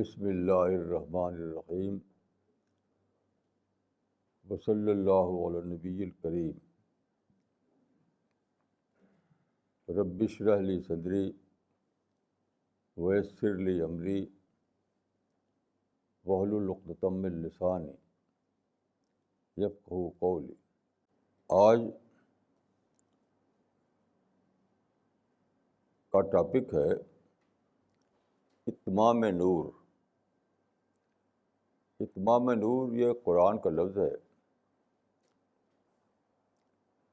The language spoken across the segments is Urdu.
بسم اللہ الرحمن الرحیم وصلی اللہ علی النبی الکریم رب اشرح لی صدری ویسر لی امری واحلل عقدۃ من لسانی یفقہوا قولی۔ آج کا ٹاپک ہے اتمام نور۔ اتمام نور یہ قرآن کا لفظ ہے۔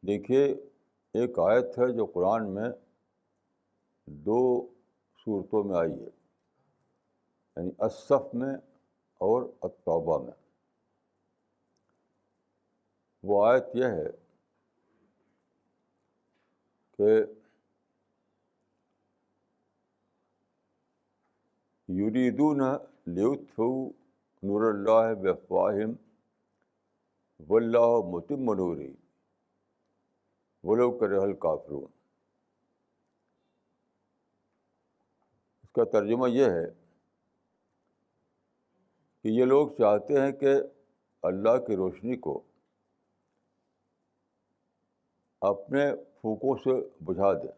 دیکھیے، ایک آیت ہے جو قرآن میں دو صورتوں میں آئی ہے، یعنی الصف میں اور التوبہ میں۔ وہ آیت یہ ہے کہ یریدون لیطفئوا نور اللہ بافواہہم واللہ متم نورہ ولو کرہ الکافرون۔ اس کا ترجمہ یہ ہے کہ یہ لوگ چاہتے ہیں کہ اللہ کی روشنی کو اپنے پھونکوں سے بجھا دیں،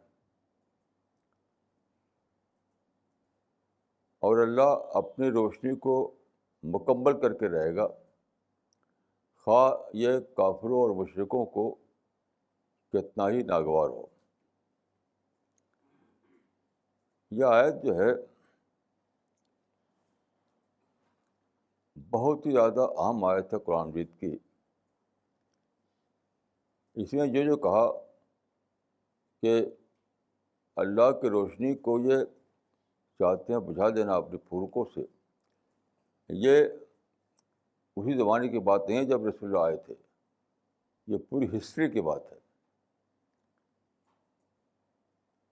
اور اللہ اپنی روشنی کو مکمل کر کے رہے گا، خواہ یہ کافروں اور مشرکوں کو کتنا ہی ناگوار ہو۔ یہ آیت جو ہے بہت ہی زیادہ اہم آیت ہے قرآن مجید کی۔ اس میں جو کہا کہ اللہ کی روشنی کو یہ چاہتے ہیں بجھا دینا اپنے پھونکوں سے، یہ اسی زمانے کی بات نہیں ہے جب رسول اللہ آئے تھے، یہ پوری ہسٹری کی بات ہے۔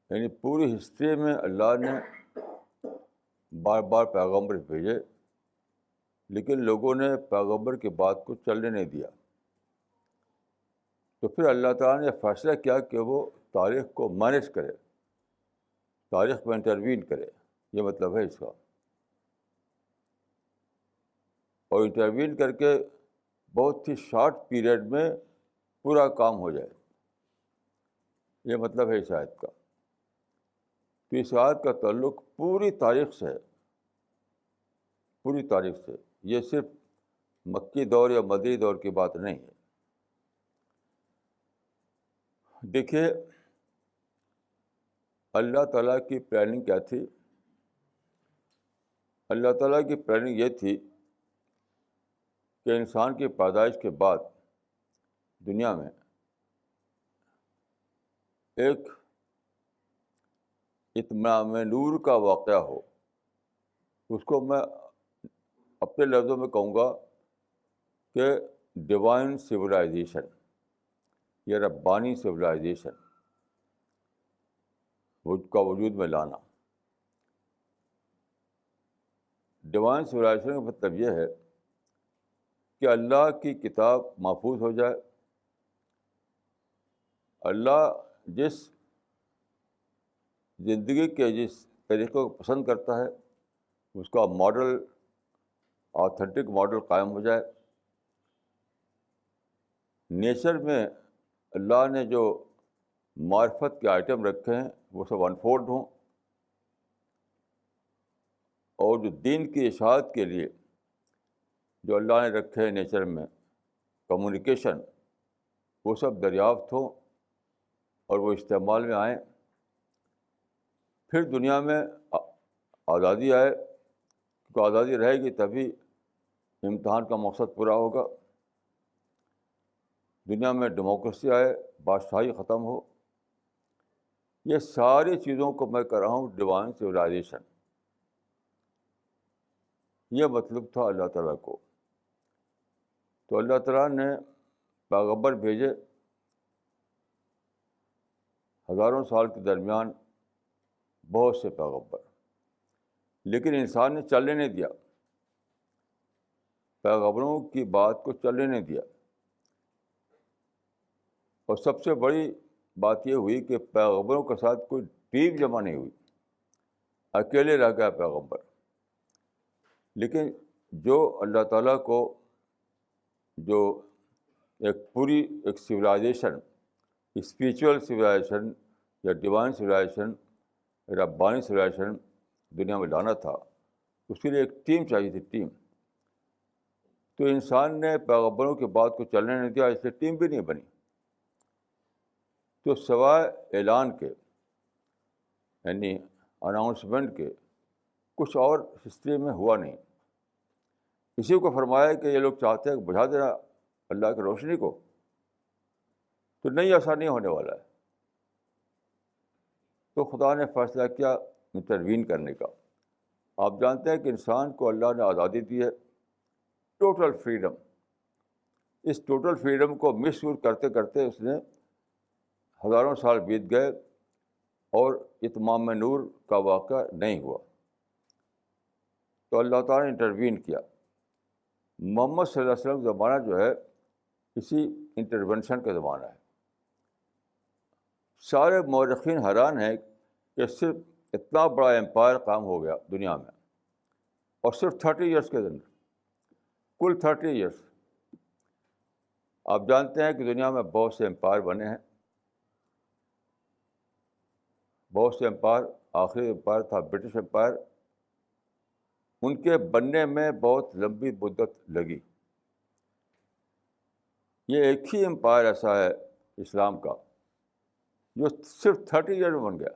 یعنی پوری ہسٹری میں اللہ نے بار بار پیغمبر بھیجے، لیکن لوگوں نے پیغمبر کی بات کو چلنے نہیں دیا۔ تو پھر اللہ تعالیٰ نے فیصلہ کیا کہ وہ تاریخ کو مینیج کرے، تاریخ میں انٹروین کرے، یہ مطلب ہے اس کا، اور انٹروین کر کے بہت ہی شارٹ پیریڈ میں پورا کام ہو جائے، یہ مطلب ہے اس آیت کا۔ تو اس آیت کا تعلق پوری تاریخ سے ہے، پوری تاریخ سے۔ یہ صرف مکی دور یا مدنی دور کی بات نہیں ہے۔ دیکھیے، اللہ تعالیٰ کی پلاننگ کیا تھی؟ اللہ تعالیٰ کی پلاننگ یہ تھی کہ انسان کی پیدائش کے بعد دنیا میں ایک اتمام نور کا واقعہ ہو۔ اس کو میں اپنے لفظوں میں کہوں گا کہ ڈیوائن سویلائزیشن یا ربانی سویلائزیشن کا وجود میں لانا۔ ڈیوائن سویلائزیشن کا مطلب یہ ہے کہ اللہ کی کتاب محفوظ ہو جائے، اللہ جس زندگی کے جس طریقے کو پسند کرتا ہے اس کا ماڈل، آتھینٹک ماڈل قائم ہو جائے۔ نیچر میں اللہ نے جو معرفت کے آئٹم رکھے ہیں وہ سب انفولڈ ہوں، اور جو دین کی اشاعت کے لیے جو اللہ نے رکھے ہیں نیچر میں کمیونیکیشن، وہ سب دریافت ہوں اور وہ استعمال میں آئیں۔ پھر دنیا میں آزادی آئے، کیونکہ آزادی رہے گی تبھی امتحان کا مقصد پورا ہوگا۔ دنیا میں ڈیموکریسی آئے، بادشاہی ختم ہو۔ یہ ساری چیزوں کو میں کر رہا ہوں ڈیوائن سویلائزیشن، یہ مطلب تھا اللہ تعالیٰ کو۔ تو اللہ تعالیٰ نے پیغمبر بھیجے، ہزاروں سال کے درمیان بہت سے پیغمبر، لیکن انسان نے چلنے نہیں دیا، پیغمبروں کی بات کو چلنے نہیں دیا۔ اور سب سے بڑی بات یہ ہوئی کہ پیغمبروں کے ساتھ کوئی ٹیم جمع نہیں ہوئی، اکیلے رہ گیا پیغمبر۔ لیکن جو اللہ تعالیٰ کو جو ایک سویلائزیشن، اسپریچول سویلائزیشن یا ڈیوائن سویلائزیشن، ربانی سویلائزیشن دنیا میں لانا تھا، اس کے لیے ایک ٹیم چاہیے تھی، ٹیم. تو انسان نے پیغمبروں کی بات کو چلنے نہیں دیا، اس لیے ٹیم بھی نہیں بنی. تو سوائے اعلان کے، یعنی اناؤنسمنٹ کے، کچھ اور ہسٹری میں ہوا نہیں. اسی کو فرمایا کہ یہ لوگ چاہتے ہیں کہ بجھا دینا اللہ کی روشنی کو، تو نہیں، ایسا نہیں ہونے والا ہے. تو خدا نے فیصلہ کیا انٹروین کرنے کا. آپ جانتے ہیں کہ انسان کو اللہ نے آزادی دی ہے، ٹوٹل فریڈم. اس ٹوٹل فریڈم کو مس یوز کرتے کرتے اس نے ہزاروں سال بیت گئے اور اتمام نور کا واقعہ نہیں ہوا. تو اللہ تعالیٰ نے انٹروین کیا. محمد صلی اللہ علیہ وسلم کا زمانہ جو ہے اسی انٹرونشن کا زمانہ ہے. سارے مورخین حیران ہیں کہ صرف اتنا بڑا امپائر قائم ہو گیا دنیا میں، اور صرف 30 ایئرس کے اندر، کل 30 ایئرس. آپ جانتے ہیں کہ دنیا میں بہت سے امپائر بنے ہیں، بہت سے امپائر. آخری امپائر تھا برٹش امپائر، ان کے بننے میں بہت لمبی مدت لگی. یہ ایک ہی امپائر ایسا ہے اسلام کا جو صرف 30 ایئر میں بن گیا.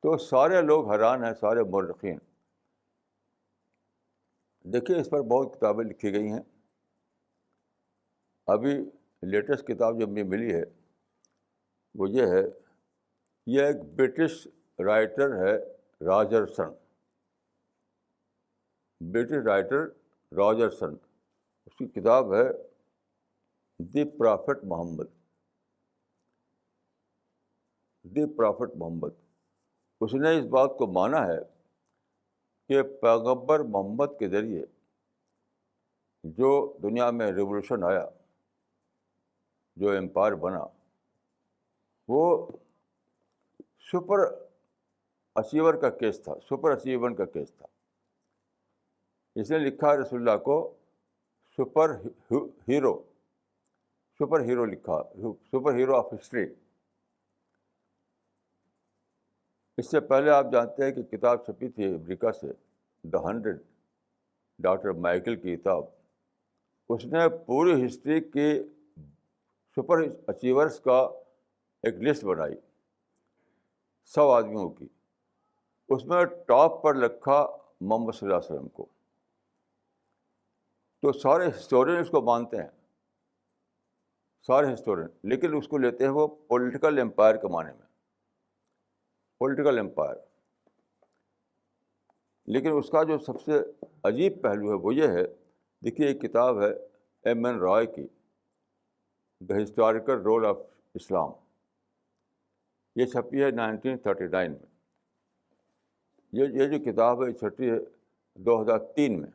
تو سارے لوگ حیران ہیں، سارے مورخین. دیکھیے اس پر بہت کتابیں لکھی گئی ہیں. ابھی لیٹسٹ کتاب جو مجھے ملی ہے وہ یہ ہے، یہ ایک برٹش رائٹر ہے، راجرسن. برٹش رائٹر راجرسن، اس کی کتاب ہے the prophet Muhammad. The prophet محمد. اس نے اس بات کو مانا ہے کہ پیغمبر محمد کے ذریعے جو دنیا میں ریولوشن آیا، جو امپائر بنا، وہ سپر اچیور کا کیس تھا، سپر اچیورمنٹ کا کیس تھا. اس نے لکھا رسول اللہ کو سپر ہیرو، سپر ہیرو لکھا، سپر ہیرو آف ہسٹری. اس سے پہلے آپ جانتے ہیں کہ کتاب چھپی تھی امریکہ سے، دا 100، ڈاکٹر مائیکل کی کتاب. اس نے پوری ہسٹری کی سپر اچیورس کا ایک لسٹ بنائی 100 آدمیوں کی. اس میں ٹاپ پر رکھا محمد صلی اللہ علیہ وسلم کو. تو سارے ہسٹورین اس کو مانتے ہیں، سارے ہسٹورین، لیکن اس کو لیتے ہیں وہ پولیٹیکل امپائر کے معنی میں، پولیٹیکل امپائر. لیکن اس کا جو سب سے عجیب پہلو ہے وہ یہ ہے، دیکھیے ایک کتاب ہے M.N. رائے کی، دا ہسٹوریکل رول آف اسلام. یہ چھپی ہے 1939 میں. یہ جو کتاب ہے چھپی ہے 2003 میں.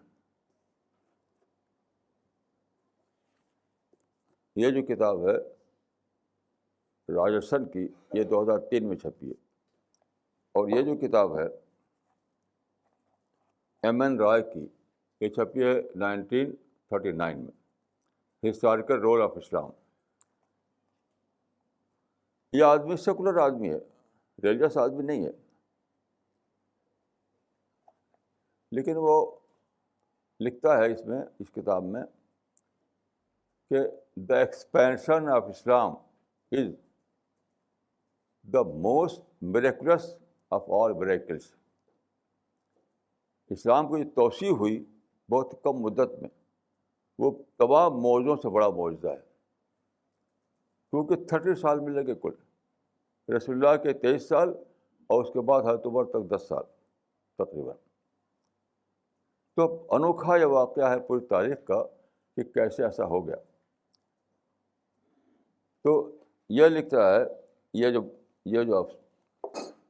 یہ جو کتاب ہے راجرسن کی، یہ 2003 میں چھپی ہے. اور یہ جو کتاب ہے M.N. رائے کی، یہ چھپی ہے 1939 میں، ہسٹوریکل رول آف اسلام. یہ آدمی سیکولر آدمی ہے، ریلیجس آدمی نہیں ہے، لیکن وہ لکھتا ہے اس میں، اس کتاب میں، کہ the expansion of Islam is the most miraculous of all miracles. اسلام کی جو توسیع ہوئی بہت کم مدت میں، وہ تمام معجزوں سے بڑا معجزہ ہے. کیونکہ 30 سال میں لگے کل، رسول اللہ کے 23 سال اور اس کے بعد حضرت عمر تک 10 سال تقریباً. تو انوکھا یہ واقعہ ہے پوری تاریخ کا کہ کیسے ایسا ہو گیا. تو یہ لکھتا ہے،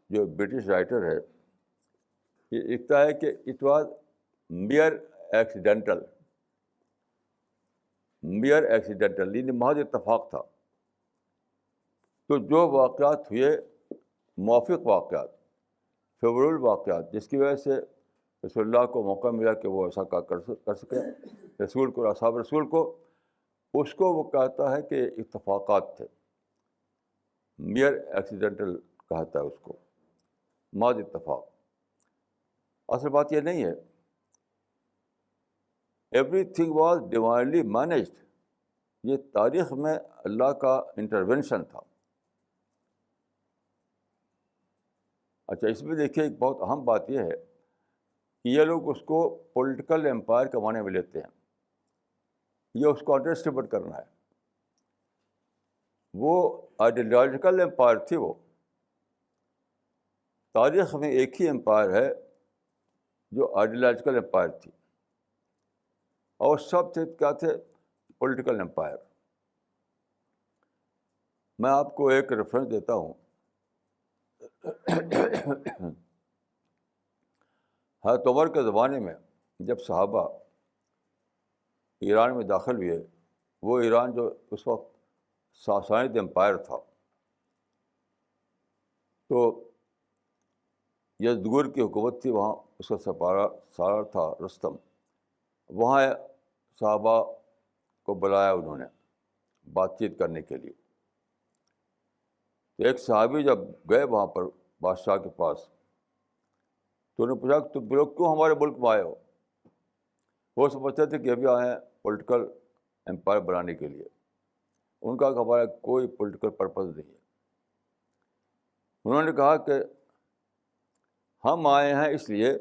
جو برٹش رائٹر ہے، یہ لکھتا ہے کہ اٹ واز میئر ایکسیڈنٹل، یعنی محض اتفاق تھا. تو جو واقعات ہوئے موافق واقعات، فیوریبل واقعات جس کی وجہ سے رسول اللہ کو موقع ملا کہ وہ ایسا کر سکے رسول کو، اصحاب رسول کو، اس کو وہ کہتا ہے کہ اتفاقات تھے، میئر ایکسیڈنٹل کہتا ہے اس کو، محض اتفاق۔ اصل بات یہ نہیں ہے، every thing was divinely managed, یہ تاریخ میں اللہ کا انٹروینشن تھا۔ اچھا، اس میں دیکھیے ایک بہت اہم بات یہ ہے کہ یہ لوگ اس کو پولیٹیکل امپائر کے معنی میں لیتے ہیں، یہ اس کو انڈر اسٹیمیٹ کرنا ہے۔ وہ آئیڈیالوجیکل امپائر تھی، وہ تاریخ میں ایک ہی امپائر ہے جو آئیڈیالوجیکل امپائر تھی، اور سب تھے کیا تھے؟ Political empire. میں آپ کو ایک ریفرنس دیتا ہوں۔ حضرت عمر کے زمانے میں جب صحابہ ایران میں داخل ہوئے، وہ ایران جو اس وقت ساسانید امپائر تھا، تو یزدگرد کی حکومت تھی وہاں، اس کا سالار تھا رستم۔ وہاں صحابہ کو بلایا انہوں نے بات چیت کرنے کے لیے۔ تو ایک صحابی جب گئے وہاں پر بادشاہ کے پاس، تو انہوں نے پوچھا کہ تم لوگ کیوں ہمارے ملک میں آئے ہو؟ وہ سمجھتے تھے کہ ابھی آئے ہیں پولیٹیکل امپائر بنانے کے لیے۔ ان کا کہ ہمارا کوئی پولیٹیکل پرپز نہیں ہے۔ انہوں نے کہا کہ ہم آئے ہیں اس لیے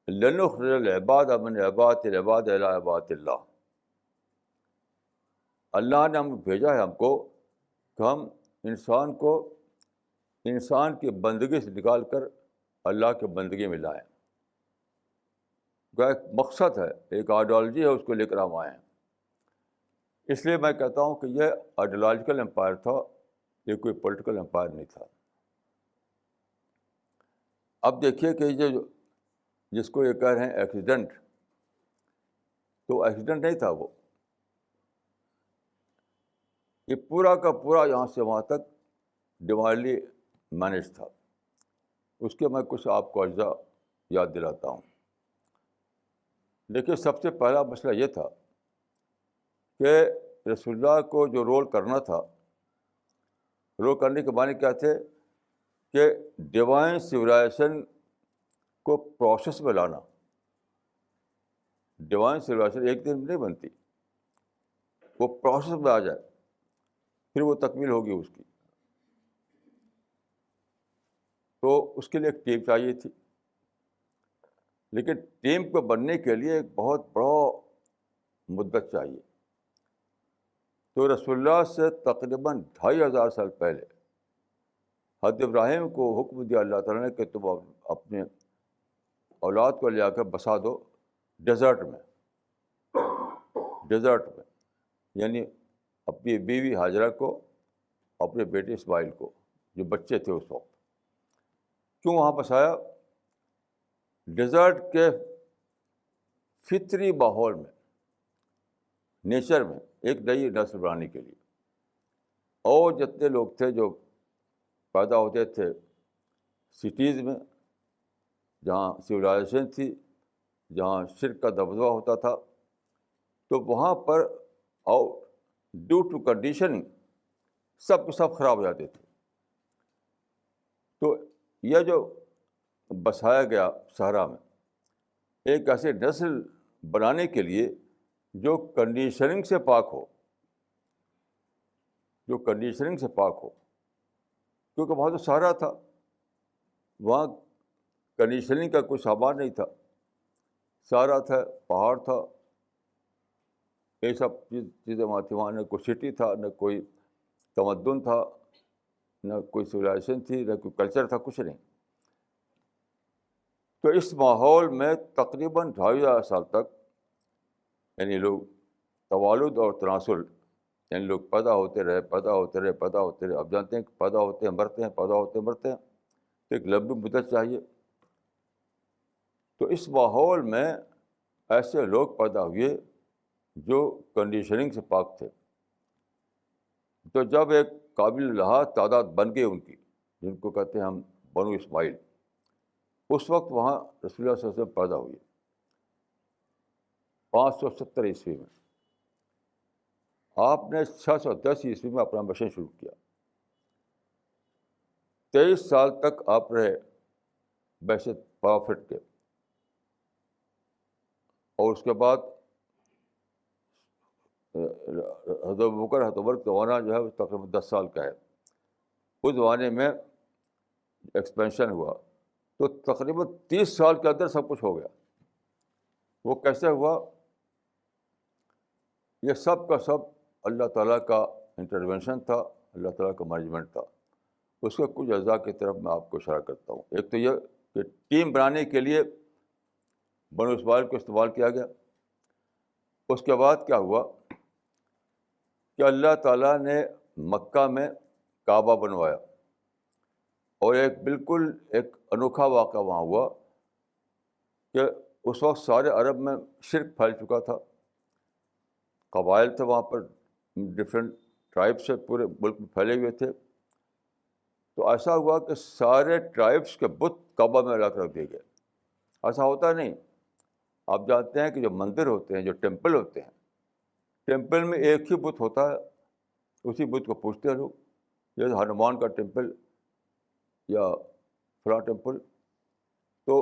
لنخرج العباد من عبادۃ العباد الی عبادۃ اللہ، اللہ نے ہم بھیجا ہے ہم کو کہ ہم انسان کو انسان کی بندگی سے نکال کر اللہ کی بندگی میں لائیں۔ ایک مقصد ہے، ایک آئیڈیالوجی ہے، اس کو لے کر ہم آئے ہیں۔ اس لیے میں کہتا ہوں کہ یہ آئیڈیالوجیکل امپائر تھا، یہ کوئی پولیٹیکل امپائر نہیں تھا۔ اب دیکھیے کہ یہ جس کو یہ کہہ رہے ہیں ایکسیڈنٹ، تو ایکسیڈنٹ نہیں تھا وہ، یہ پورا کا پورا یہاں سے وہاں تک ڈیوائنلی مینیج تھا۔ اس کے میں کچھ آپ کو اجزاء یاد دلاتا ہوں۔ لیکن سب سے پہلا مسئلہ یہ تھا کہ رسول اللہ کو جو رول کرنا تھا، رول کرنے کے معنی کیا تھے؟ کہ ڈیوائن سویلائزیشن کو پروسیس میں لانا۔ ڈیوائن سویلائزیشن ایک دن میں نہیں بنتی، وہ پروسیس میں آ جائے پھر وہ تکمیل ہوگی اس کی۔ تو اس کے لیے ایک ٹیم چاہیے تھی، لیکن ٹیم کو بننے کے لیے ایک بہت بڑا مدت چاہیے۔ تو رسول اللہ سے تقریباً 2500 سال پہلے حضرت ابراہیم کو حکم دیا اللہ تعالیٰ نے کہ تم اپنے اولاد کو لے آ کر بسا دو ڈیزرٹ میں، یعنی اپنی بیوی ہاجرہ کو، اپنے بیٹے اسماعیل کو، جو بچے تھے اس وقت۔ کیوں وہاں بسایا؟ ڈیزرٹ کے فطری ماحول میں، نیچر میں ایک نئی نسل بنانے کے لیے۔ اور جتنے لوگ تھے جو پیدا ہوتے تھے سٹیز میں، جہاں سویلائزیشن تھی، جہاں شرک کا دبدبہ ہوتا تھا، تو وہاں پر ڈیو ٹو کنڈیشننگ سب کے سب خراب ہو جاتے تھے۔ تو یہ جو بسایا گیا صحرا میں، ایک ایسی نسل بنانے کے لیے جو کنڈیشننگ سے پاک ہو، کیونکہ وہاں تو صحرا تھا، وہاں کنڈیشننگ کا کوئی سامان نہیں تھا، صحرا تھا، پہاڑ تھا، یہ سب چیزیں وہاں تھیں۔ وہاں نہ کوئی سٹی تھا، نہ کوئی تمدن تھا، نہ کوئی سویلائزیشن تھی، نہ کوئی کلچر تھا، کچھ نہیں۔ تو اس ماحول میں تقریباً 2500 سال تک یعنی لوگ توالد اور تناسل، یعنی لوگ پیدا ہوتے رہے۔ اب جانتے ہیں کہ پیدا ہوتے ہیں مرتے ہیں، تو ایک لمبی مدت چاہیے۔ تو اس ماحول میں ایسے لوگ پیدا ہوئے جو کنڈیشننگ سے پاک تھے۔ تو جب ایک قابل لحاظ تعداد بن گئی ان کی، جن کو کہتے ہیں ہم بنو اسماعیل، اس وقت وہاں رسول اللہ صلی اللہ علیہ وسلم پیدا ہوئی 570 عیسوی میں. آپ نے 610 عیسوی میں اپنا مشن شروع کیا. 23 سال تک آپ رہے بعثت پرافٹ کے, اور اس کے بعد حضرت ابوبکر حضرت عمر کا زمانہ جو ہے وہ تقریباً 10 سال کا ہے. اس زمانے میں ایکسپینشن ہوا تو تقریباً 30 سال کے اندر سب کچھ ہو گیا. وہ کیسے ہوا؟ یہ سب کا سب اللہ تعالیٰ کا انٹروینشن تھا, اللہ تعالیٰ کا مینجمنٹ تھا. اس کے کچھ اجزاء کی طرف میں آپ کو اشارہ کرتا ہوں. ایک تو یہ کہ ٹیم بنانے کے لیے بنو اسماعیل کو استعمال کیا گیا. اس کے بعد کیا ہوا کہ اللہ تعالیٰ نے مکہ میں کعبہ بنوایا, اور بالکل ایک انوکھا واقعہ وہاں ہوا کہ اس وقت سارے عرب میں شرک پھیل چکا تھا. قبائل تھے وہاں پر, ڈفرینٹ ٹرائب سے پورے ملک میں پھیلے ہوئے تھے. تو ایسا ہوا کہ سارے ٹرائبس کے بت کعبہ میں لا کر رکھ دیے گئے. ایسا ہوتا نہیں. آپ جانتے ہیں کہ جو مندر ہوتے ہیں, جو ٹیمپل ہوتے ہیں, ٹیمپل میں ایک ہی بت ہوتا ہے, اسی بت کو پوجتے ہیں لوگ. جیسے ہنومان کا ٹیمپل یا فلاں ٹیمپل. تو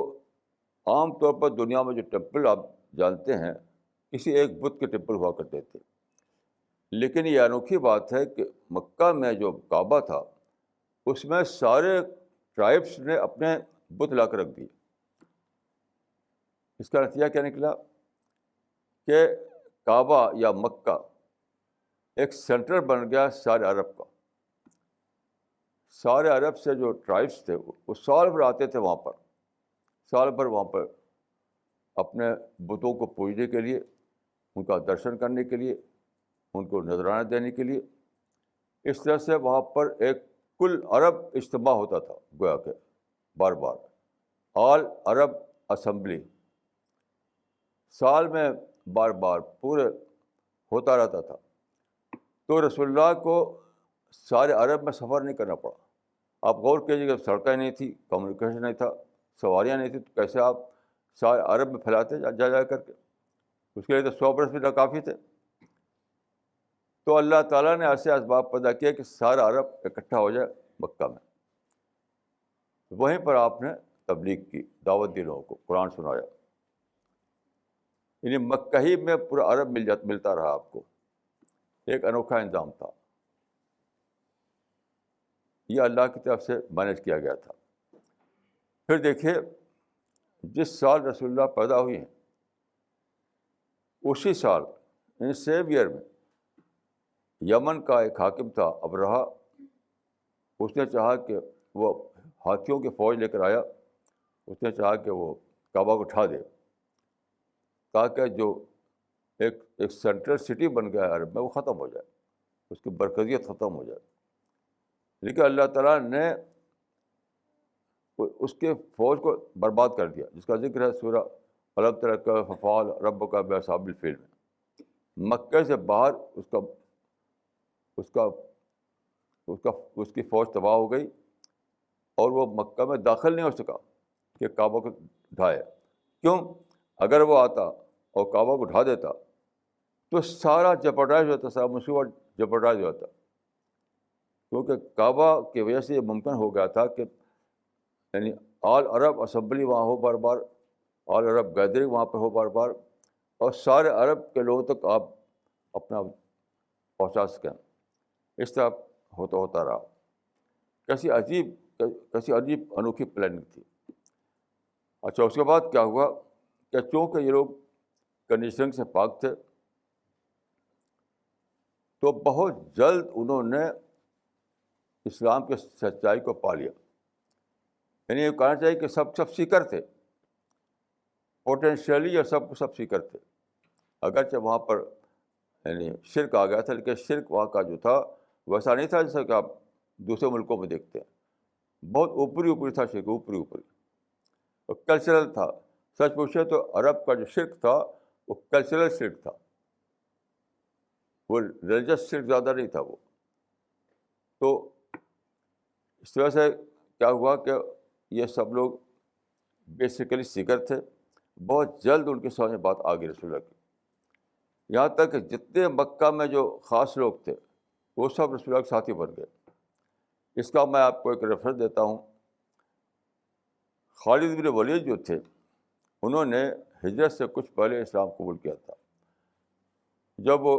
عام طور پر دنیا میں جو ٹیمپل آپ جانتے ہیں کسی ایک بت کے ٹیمپل ہوا کرتے تھے. لیکن یہ انوکھی بات ہے کہ مکہ میں جو کعبہ تھا اس میں سارے ٹرائبس نے اپنے بت لا کر رکھ دیے. اس کا نتیجہ کیا نکلا کہ کعبہ یا مکہ ایک سینٹر بن گیا سارے عرب کا. سارے عرب سے جو ٹرائبس تھے وہ سال بھر آتے تھے وہاں پر, سال بھر وہاں پر اپنے بتوں کو پوجنے کے لیے, ان کا درشن کرنے کے لیے, ان کو نذرانہ دینے کے لیے. اس طرح سے وہاں پر ایک کل عرب اجتماع ہوتا تھا, گویا کہ بار بار آل عرب اسمبلی سال میں بار بار پورے ہوتا رہتا تھا. تو رسول اللہ کو سارے عرب میں سفر نہیں کرنا پڑا. آپ غور کیجیے کہ سڑکیں نہیں تھی, کمیونیکیشن نہیں تھا, سواریاں نہیں تھیں, تو کیسے آپ سارے عرب میں پھیلاتے جا کر کے؟ اس کے لیے تو 100 برس بھی ناکافی تھے. تو اللہ تعالیٰ نے ایسے اسباب پیدا کیے کہ سارا عرب اکٹھا ہو جائے مکہ میں. وہیں پر آپ نے تبلیغ کی, دعوت دی لوگوں کو, قرآن سنایا. یعنی مکہ ہی میں پورا عرب ملتا رہا آپ کو. ایک انوکھا انتظام تھا, یہ اللہ کی طرف سے مینیج کیا گیا تھا. پھر دیکھیے, جس سال رسول اللہ پیدا ہوئی ہیں اسی سال یعنی سیم ایئر میں یمن کا ایک حاکم تھا ابرہا. اس نے چاہا کہ وہ ہاتھیوں کی فوج لے کر آیا. اس نے چاہا کہ وہ کعبہ کو اٹھا دے تاکہ جو ایک سینٹرل سٹی بن گیا ہے عرب میں وہ ختم ہو جائے, اس کی مرکزیت ختم ہو جائے. لیکن اللہ تعالیٰ نے اس کے فوج کو برباد کر دیا, جس کا ذکر ہے سورہ الم تر کیف فعل ربک باصحاب الفیل میں. مکہ سے باہر اس کی فوج تباہ ہو گئی, اور وہ مکہ میں داخل نہیں ہو سکا کہ کعبہ کو ڈھائے. کیوں؟ اگر وہ آتا اور کعبہ کو ڈھا دیتا تو سارا جپرڈائز ہوتا, سارا مصیبت جپرڈائز ہوتا. کیونکہ کعبہ کی وجہ سے یہ ممکن ہو گیا تھا کہ یعنی آل عرب اسمبلی وہاں ہو بار بار, آل عرب گیدرنگ وہاں پر ہو بار بار, اور سارے عرب کے لوگوں تک آپ اپنا پہنچا سکیں. اس طرح ہوتا رہا. کیسی عجیب انوکھی پلاننگ تھی. اچھا, اس کے بعد کیا ہوا کہ چونکہ یہ لوگ کنڈیشننگ سے پاک تھے تو بہت جلد انہوں نے اسلام کے سچائی کو پا لیا. یعنی یہ کہنا چاہیے کہ سب سیکر تھے, پوٹینشیلی یہ سب سیکر تھے. اگرچہ وہاں پر یعنی شرک آ گیا تھا, لیکن شرک وہاں کا جو تھا ویسا نہیں تھا جیسا کہ آپ دوسرے ملکوں میں دیکھتے ہیں. بہت اوپری تھا شرک, اوپری. اور کلچرل تھا. سچ پوچھے تو عرب کا جو شرک تھا وہ کلچرل شرک تھا, وہ ریلیجس شرک زیادہ نہیں تھا وہ. تو اس طرح سے کیا ہوا کہ یہ سب لوگ بیسیکلی سیکر تھے. بہت جلد ان کے سامنے بات آ گئی رسول اللہ کی. یہاں تک کہ جتنے مکہ میں جو خاص لوگ تھے وہ سب رسول اللہ کے ساتھی بن گئے. اس کا میں آپ کو ایک ریفرنس دیتا ہوں. خالد بن ولید جو تھے انہوں نے ہجرت سے کچھ پہلے اسلام قبول کیا تھا. جب وہ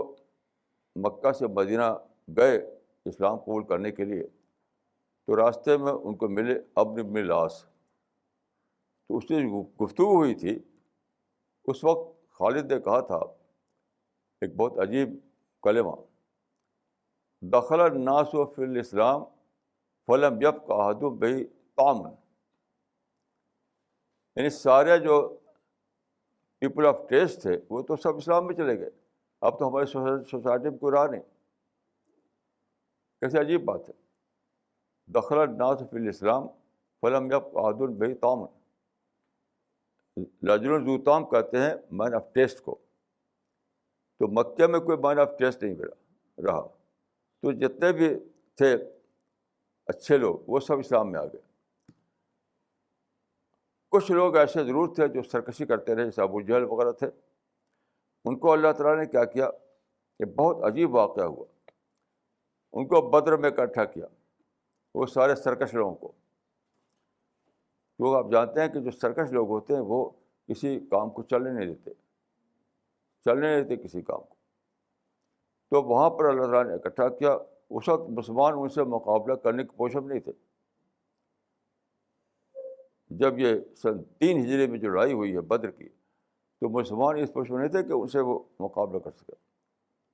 مکہ سے مدینہ گئے اسلام قبول کرنے کے لیے تو راستے میں ان کو ملے عمرو بن العاص. تو اس سے جو گفتگو ہوئی تھی اس وقت خالد نے کہا تھا ایک بہت عجیب کلمہ، دخل الناس فی الاسلام فلم یبق احد بہ طعما. یعنی سارے جو پیپل آف ٹیسٹ تھے وہ تو سب اسلام میں چلے گئے. اب تو ہماری سوسائٹی میں کوئی رہا نہیں. کیسے عجیب بات ہے. دخل الناس فی الاسلام فلم یبق احد بہ طعما. رجل ذو طعم کہتے ہیں مین آف ٹیسٹ کو. تو مکہ میں کوئی مین آف ٹیسٹ نہیں رہا. تو جتنے بھی تھے اچھے لوگ وہ سب اسلام میں آ گئے. کچھ لوگ ایسے ضرور تھے جو سرکشی کرتے رہے جیسے ابو جہل وغیرہ تھے. ان کو اللہ تعالیٰ نے کیا کیا، یہ بہت عجیب واقعہ ہوا. ان کو بدر میں اکٹھا کیا، وہ سارے سرکش لوگوں کو. لوگ آپ جانتے ہیں کہ جو سرکش لوگ ہوتے ہیں وہ کسی کام کو چلنے نہیں دیتے کسی کام کو. تو وہاں پر اللہ تعالیٰ نے اکٹھا کیا. اس وقت مسلمان ان سے مقابلہ کرنے کی پوچھ میں نہیں تھے. جب یہ سن 3 ہجری میں جو لڑائی ہوئی ہے بدر کی تو مسلمان اس پوچھ میں نہیں تھے کہ ان سے وہ مقابلہ کر سکے.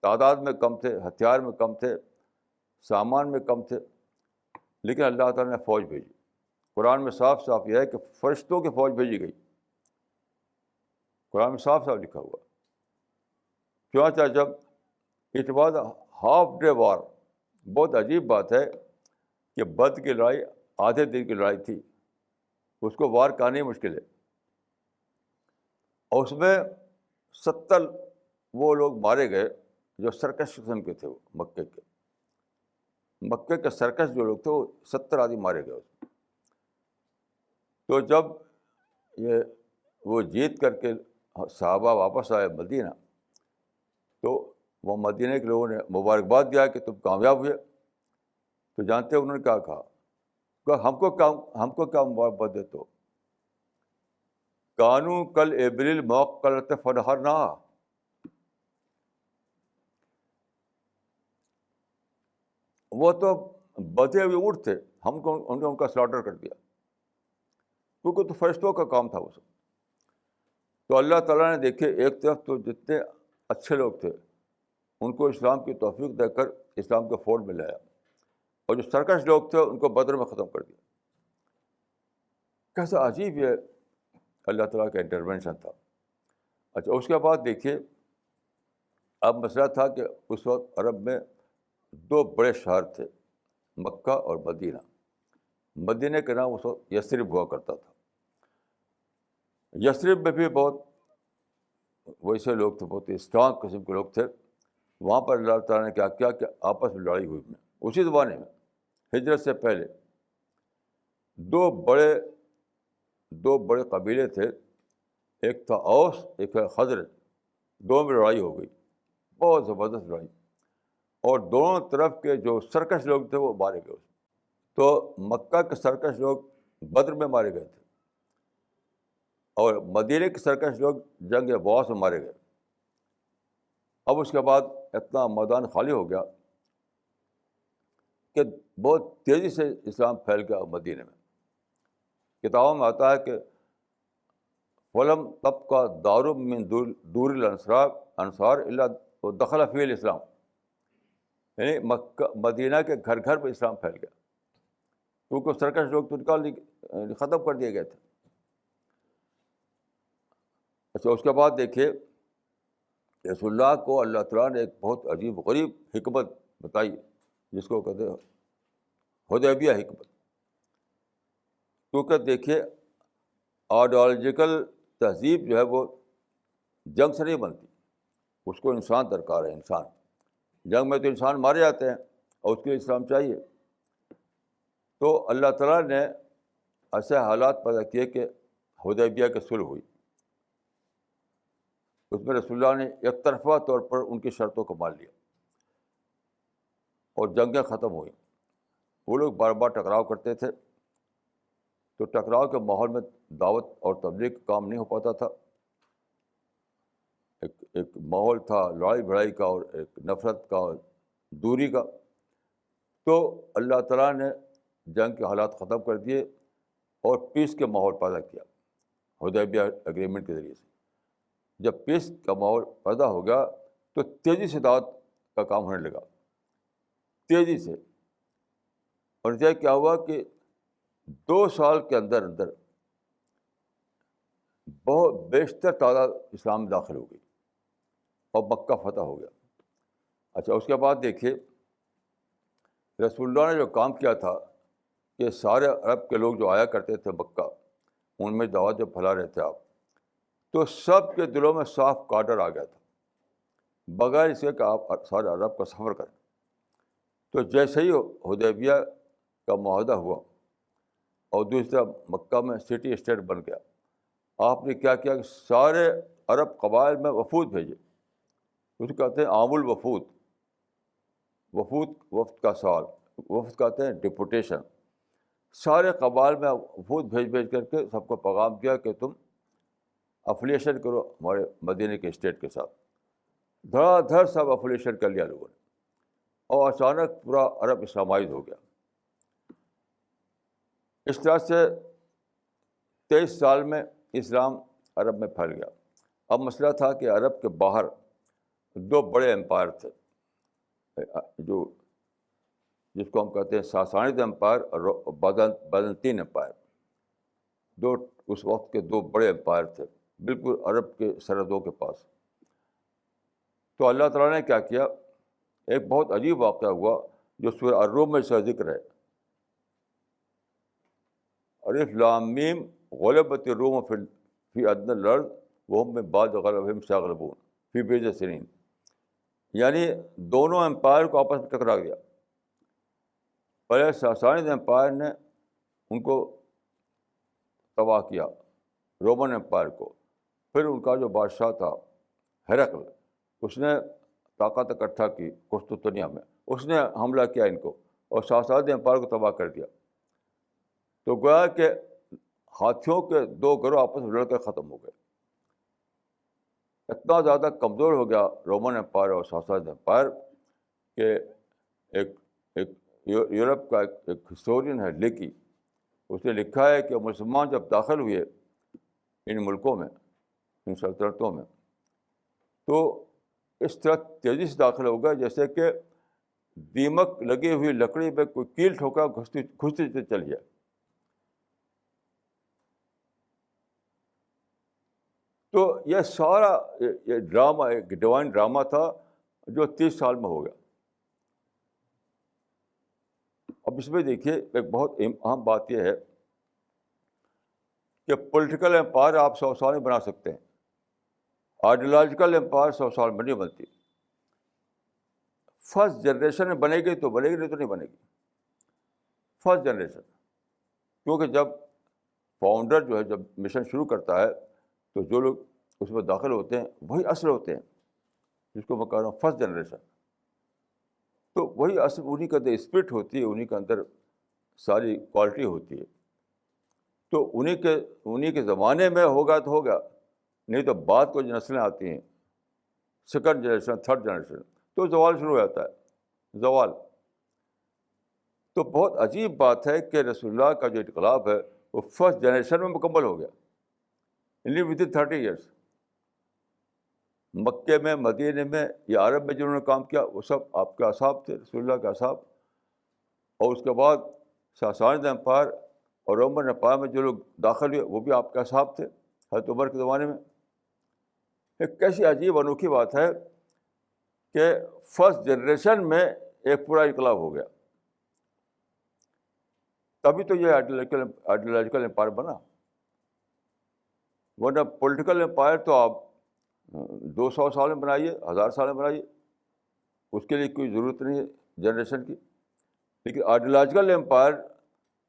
تعداد میں کم تھے، ہتھیار میں کم تھے، سامان میں کم تھے، لیکن اللہ تعالیٰ نے فوج بھیجی. قرآن میں صاف صاف یہ ہے کہ فرشتوں کی فوج بھیجی گئی. قرآن میں صاف صاف لکھا ہوا. چنانچہ جب اٹ واز ہاف ڈے وار، بہت عجیب بات ہے کہ بدر کی لڑائی آدھے دن کی لڑائی تھی. اس کو وار کہنا ہی مشکل ہے. اور اس میں 70 وہ لوگ مارے گئے جو سرکش قسم کے تھے. وہ مکے کے سرکش جو لوگ تھے وہ 70 آدمی مارے گئے. تو جب وہ جیت کر کے صحابہ واپس آئے مدینہ تو وہ مدینہ کے لوگوں نے مبارکباد دیا کہ تم کامیاب ہوئے. تو جانتے انہوں نے کیا کہا کہ ہم کو کیا مبارکباد دیتے ہو. کانو کل ابریل موقلت فنہرنا. وہ تو بدے ہوئے اونٹ تھے، انہوں نے ان کا سلاٹر کر دیا کیونکہ تو فرشتوں کا کام تھا وہ سب. تو اللہ تعالیٰ نے دیکھے ایک طرف تو جتنے اچھے لوگ تھے ان کو اسلام کی توفیق دے کر اسلام کے فولڈ میں لایا، اور جو سرکش لوگ تھے ان کو بدر میں ختم کر دیا. کیسا عجیب یہ اللہ تعالیٰ کا انٹرونشن تھا. اچھا اس کے بعد دیکھیے اب مسئلہ تھا کہ اس وقت عرب میں 2 بڑے شہر تھے، مکہ اور مدینہ. مدینہ کا نام اس وقت یثرب ہوا کرتا تھا. یثرب میں بھی بہت ویسے لوگ تھے، بہت اسٹرانگ قسم کے لوگ تھے. وہاں پر اللہ تعالیٰ نے کیا کیا کہ آپس میں لڑائی ہوئی میں اسی زمانے میں ہجرت سے پہلے 2 بڑے قبیلے تھے. ایک تھا اوس، ایک تھا خزرج. 2 میں لڑائی ہو گئی، بہت زبردست لڑائی. اور دونوں طرف کے جو سرکش لوگ تھے وہ مارے گئے. تو مکہ کے سرکش لوگ بدر میں مارے گئے تھے اور مدینہ کے سرکش لوگ جنگ بواس میں مارے گئے. اب اس کے بعد اتنا میدان خالی ہو گیا کہ بہت تیزی سے اسلام پھیل گیا مدینہ میں. کتابوں میں آتا ہے کہ فلم تب کا دار من دور الانصار الا دخل فی الاسلام. یعنی مدینہ کے گھر گھر میں اسلام پھیل گیا کیونکہ سرکش لوگ تو ختم کر دیے گئے تھے. اچھا اس کے بعد دیکھیے رسول اللہ کو اللہ تعالیٰ نے ایک بہت عجیب غریب حکمت بتائی جس کو کہتے ہیں حدیبیہ حکمت. کیونکہ دیکھیے آئیڈیالوجیکل تہذیب جو ہے وہ جنگ سے نہیں بنتی، اس کو انسان درکار ہے. انسان جنگ میں تو انسان مارے جاتے ہیں اور اس کے لیے اسلام چاہیے. تو اللہ تعالیٰ نے ایسے حالات پیدا کیے کہ حدیبیہ کی صلح ہوئی. اس میں رسول اللہ نے یک طرفہ طور پر ان کی شرطوں کو مان لیا اور جنگیں ختم ہوئیں. وہ لوگ بار بار ٹکراؤ کرتے تھے، تو ٹکراؤ کے ماحول میں دعوت اور تبلیغ کا کام نہیں ہو پاتا تھا. ایک ماحول تھا لڑائی بھڑائی کا اور ایک نفرت کا اور دوری کا. تو اللہ تعالیٰ نے جنگ کے حالات ختم کر دیے اور پیس کے ماحول پیدا کیا حدیبیہ ایگریمنٹ کے ذریعے سے. جب پیس کا ماحول پیدا ہو گیا تو تیزی سے دعوت کا کام ہونے لگا، تیزی سے. اور یہ کیا ہوا کہ 2 سال کے اندر اندر بہت بیشتر تعداد اسلام میں داخل ہو گئی اور مکہ فتح ہو گیا. اچھا، اس کے بعد دیکھیے رسول اللہ نے جو کام کیا تھا کہ سارے عرب کے لوگ جو آیا کرتے تھے مکہ، ان میں دعوت جو پھیلا رہے تھے آپ، تو سب کے دلوں میں صاف کاڈر آ گیا تھا بغیر اس کے کہ آپ سارے عرب کا سفر کریں. تو جیسے ہی حدیبیہ کا معاہدہ ہوا اور دوسرا مکہ میں سٹی اسٹیٹ بن گیا، آپ نے کیا کیا کہ سارے عرب قبائل میں وفود بھیجے. اس کو کہتے ہیں عام الوفود. وفود وفد کا سوال، وفد کہتے ہیں ڈپوٹیشن. سارے قبائل میں وفود بھیج کر کے سب کو پیغام دیا کہ تم افلیشن کرو ہمارے مدینے کے اسٹیٹ کے ساتھ. دھڑا دھڑ سب افلیشن کر لیا لوگوں نے اور اچانک پورا عرب اسلامائز ہو گیا. اس طرح سے 23 سال میں اسلام عرب میں پھیل گیا. اب مسئلہ تھا کہ عرب کے باہر 2 بڑے امپائر تھے، جو جس کو ہم کہتے ہیں ساسانید امپائر اور بازنطین امپائر. اس وقت کے 2 بڑے امپائر تھے بالکل عرب کے سرحدوں کے پاس. تو اللہ تعالیٰ نے کیا کیا، ایک بہت عجیب واقعہ ہوا جو سورہ الروم میں اس کا ذکر ہے. الف لام میم غلبت الروم فی ادنی الارض وهم من بعد غلبهم سیغلبون فی بضع سنین. یعنی دونوں امپائر کو آپس میں ٹکرا گیا. پہلے ساسانید امپائر نے ان کو تباہ کیا، رومن امپائر کو. پھر ان کا جو بادشاہ تھا ہرقل، اس نے طاقت اکٹھا کی قسطنطنیہ میں، اس نے حملہ کیا ان کو اور ساسانید امپائر کو تباہ کر دیا. تو گویا کہ ہاتھیوں کے 2 گروہ آپس میں لڑ کر ختم ہو گئے. اتنا زیادہ کمزور ہو گیا رومن امپائر اور ساسانید امپائر کہ ایک یورپ کا ایک ہسٹورین ہے لیکی، اس نے لکھا ہے کہ مسلمان جب داخل ہوئے ان ملکوں میں، ان سلطنتوں میں، تو اس طرح تیزی سے داخل ہو گئے جیسے کہ دیمک لگی ہوئی لکڑی پہ کوئی کیل ٹھوکا گھستی چل جائے. تو یہ سارا یہ ڈرامہ ایک ڈیوائن ڈرامہ تھا جو 30 سال میں ہو گیا. اب اس میں دیکھیے ایک بہت اہم بات یہ ہے کہ پولیٹیکل امپائر آپ 100 سال میں بنا سکتے ہیں، آئیڈیالوجیکل امپائر 100 سال میں نہیں بنتی. فرسٹ جنریشن میں بنے گی تو بنے گی، نہیں تو نہیں بنے گی. فرسٹ جنریشن، کیونکہ جب فاؤنڈر جو ہے جب مشن شروع کرتا ہے تو جو لوگ اس میں داخل ہوتے ہیں وہی اصل ہوتے ہیں، جس کو میں کہہ رہا ہوں فرسٹ جنریشن. تو وہی اصل، انہیں کے اندر اسپرٹ ہوتی ہے، انہیں کے اندر ساری کوالٹی ہوتی ہے. تو انہیں کے زمانے میں ہوگا تو ہوگا، نہیں تو بعد کو جو نسلیں آتی ہیں سیکنڈ جنریشن، تھرڈ جنریشن، تو زوال شروع ہو جاتا ہے، زوال. تو بہت عجیب بات ہے کہ رسول اللہ کا جو انقلاب ہے وہ فرسٹ جنریشن میں مکمل ہو گیا، ود ان 30 ایئرس. مکے میں، مدینے میں یا عرب میں جنہوں نے کام کیا وہ سب آپ کے اصحاب تھے، رسول اللہ کے اصحاب. اور اس کے بعد ساسانید امپائر اور رومن امپائر میں جو لوگ داخل ہوئے وہ بھی آپ کے اصحاب تھے حضرت عمر کے زمانے میں. ایک کیسی عجیب انوکھی بات ہے کہ فرسٹ جنریشن میں ایک پورا انقلاب ہو گیا. تبھی تو یہ آئیڈیالوجیکل امپائر بنا، ورنہ پولیٹیکل امپائر تو آپ 200 سال میں بنائیے، 1000 سال میں بنائیے، اس کے لیے کوئی ضرورت نہیں ہے جنریشن کی. لیکن آئیڈیالوجیکل امپائر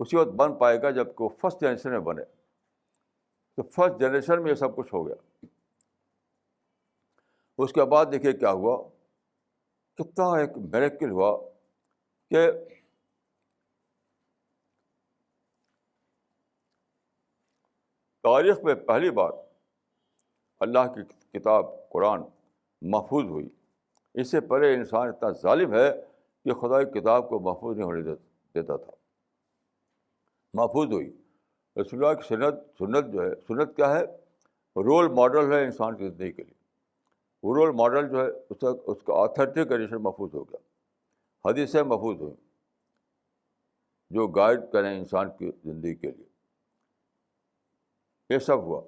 اسی وقت بن پائے گا جب کہ وہ فرسٹ جنریشن میں بنے. تو فرسٹ جنریشن میں یہ سب کچھ ہو گیا. اس کے بعد دیکھیے کیا ہوا, کتنا ایک میریکل ہوا کہ تاریخ میں پہلی بار اللہ کی کتاب قرآن محفوظ ہوئی. اس سے پہلے انسان اتنا ظالم ہے کہ خدا کی کتاب کو محفوظ نہیں ہونے دیتا تھا. محفوظ ہوئی. رسول اللہ کی سنت جو ہے, سنت کیا ہے؟ رول ماڈل ہے انسان کی زندگی کے لیے. وہ رول ماڈل جو ہے اس کا آتھینٹک ایڈیشن محفوظ ہو گیا. حدیثیں محفوظ ہوئیں جو گائیڈ کریں انسان کی زندگی کے لیے. یہ سب ہوا.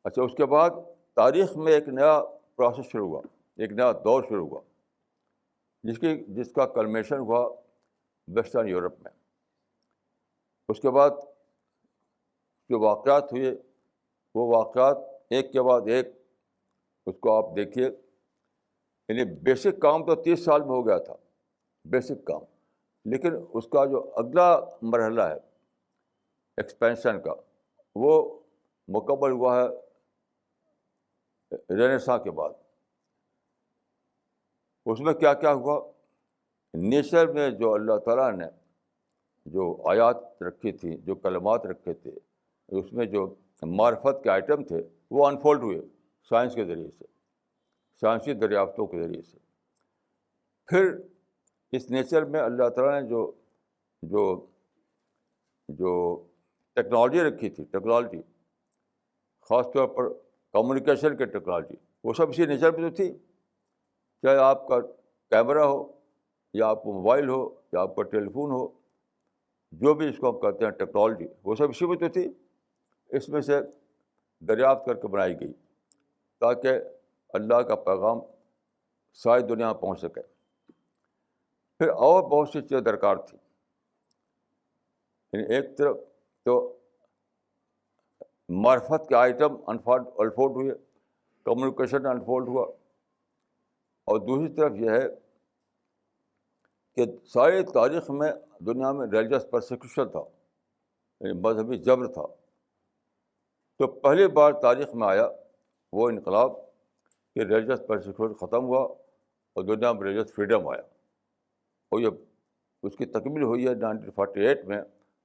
اچھا, اس کے بعد تاریخ میں ایک نیا پروسیس شروع ہوا, ایک نیا دور شروع ہوا, جس کا کلمیشن ہوا ویسٹرن یورپ میں. اس کے بعد جو واقعات ہوئے وہ واقعات ایک کے بعد ایک, اس کو آپ دیکھیے. یعنی بیسک کام تو 30 سال میں ہو گیا تھا, بیسک کام, لیکن اس کا جو اگلا مرحلہ ہے ایکسپینشن کا, وہ مکمل ہوا ہے رینیساں کے بعد. اس میں کیا کیا ہوا؟ نیچر میں جو اللہ تعالیٰ نے جو آیات رکھی تھیں, جو کلمات رکھے تھے, اس میں جو معرفت کے آئٹم تھے, وہ انفولڈ ہوئے سائنس کے ذریعے سے, سائنسی دریافتوں کے ذریعے سے. پھر اس نیچر میں اللہ تعالیٰ نے جو ٹیکنالوجی رکھی تھی, ٹیکنالوجی خاص طور پر کمیونیکیشن کی ٹیکنالوجی, وہ سب اسی نیچر میں تو تھی. چاہے آپ کا کیمرہ ہو, یا آپ کو موبائل ہو, یا آپ کا ٹیلی فون ہو, جو بھی اس کو ہم کہتے ہیں ٹیکنالوجی, وہ سب اسی میں تو تھی. اس میں سے دریافت کر کے بنائی گئی تاکہ اللہ کا پیغام ساری دنیا میں پہنچ سکے. پھر اور بہت سی چیزیں درکار تھیں. یعنی ایک طرف تو معرفت کے آئٹم انفولڈ ہوئے, کمیونیکیشن انفولڈ ہوا, اور دوسری طرف یہ ہے کہ ساری تاریخ میں دنیا میں ریلیجس پرسیکیوشن تھا, یعنی مذہبی جبر تھا. تو پہلی بار تاریخ میں آیا وہ انقلاب کہ ریلیجس پرسیکیوشن ختم ہوا اور دنیا میں ریلیجس فریڈم آیا. اور یہ اس کی تکمیل ہوئی ہے 1948 میں,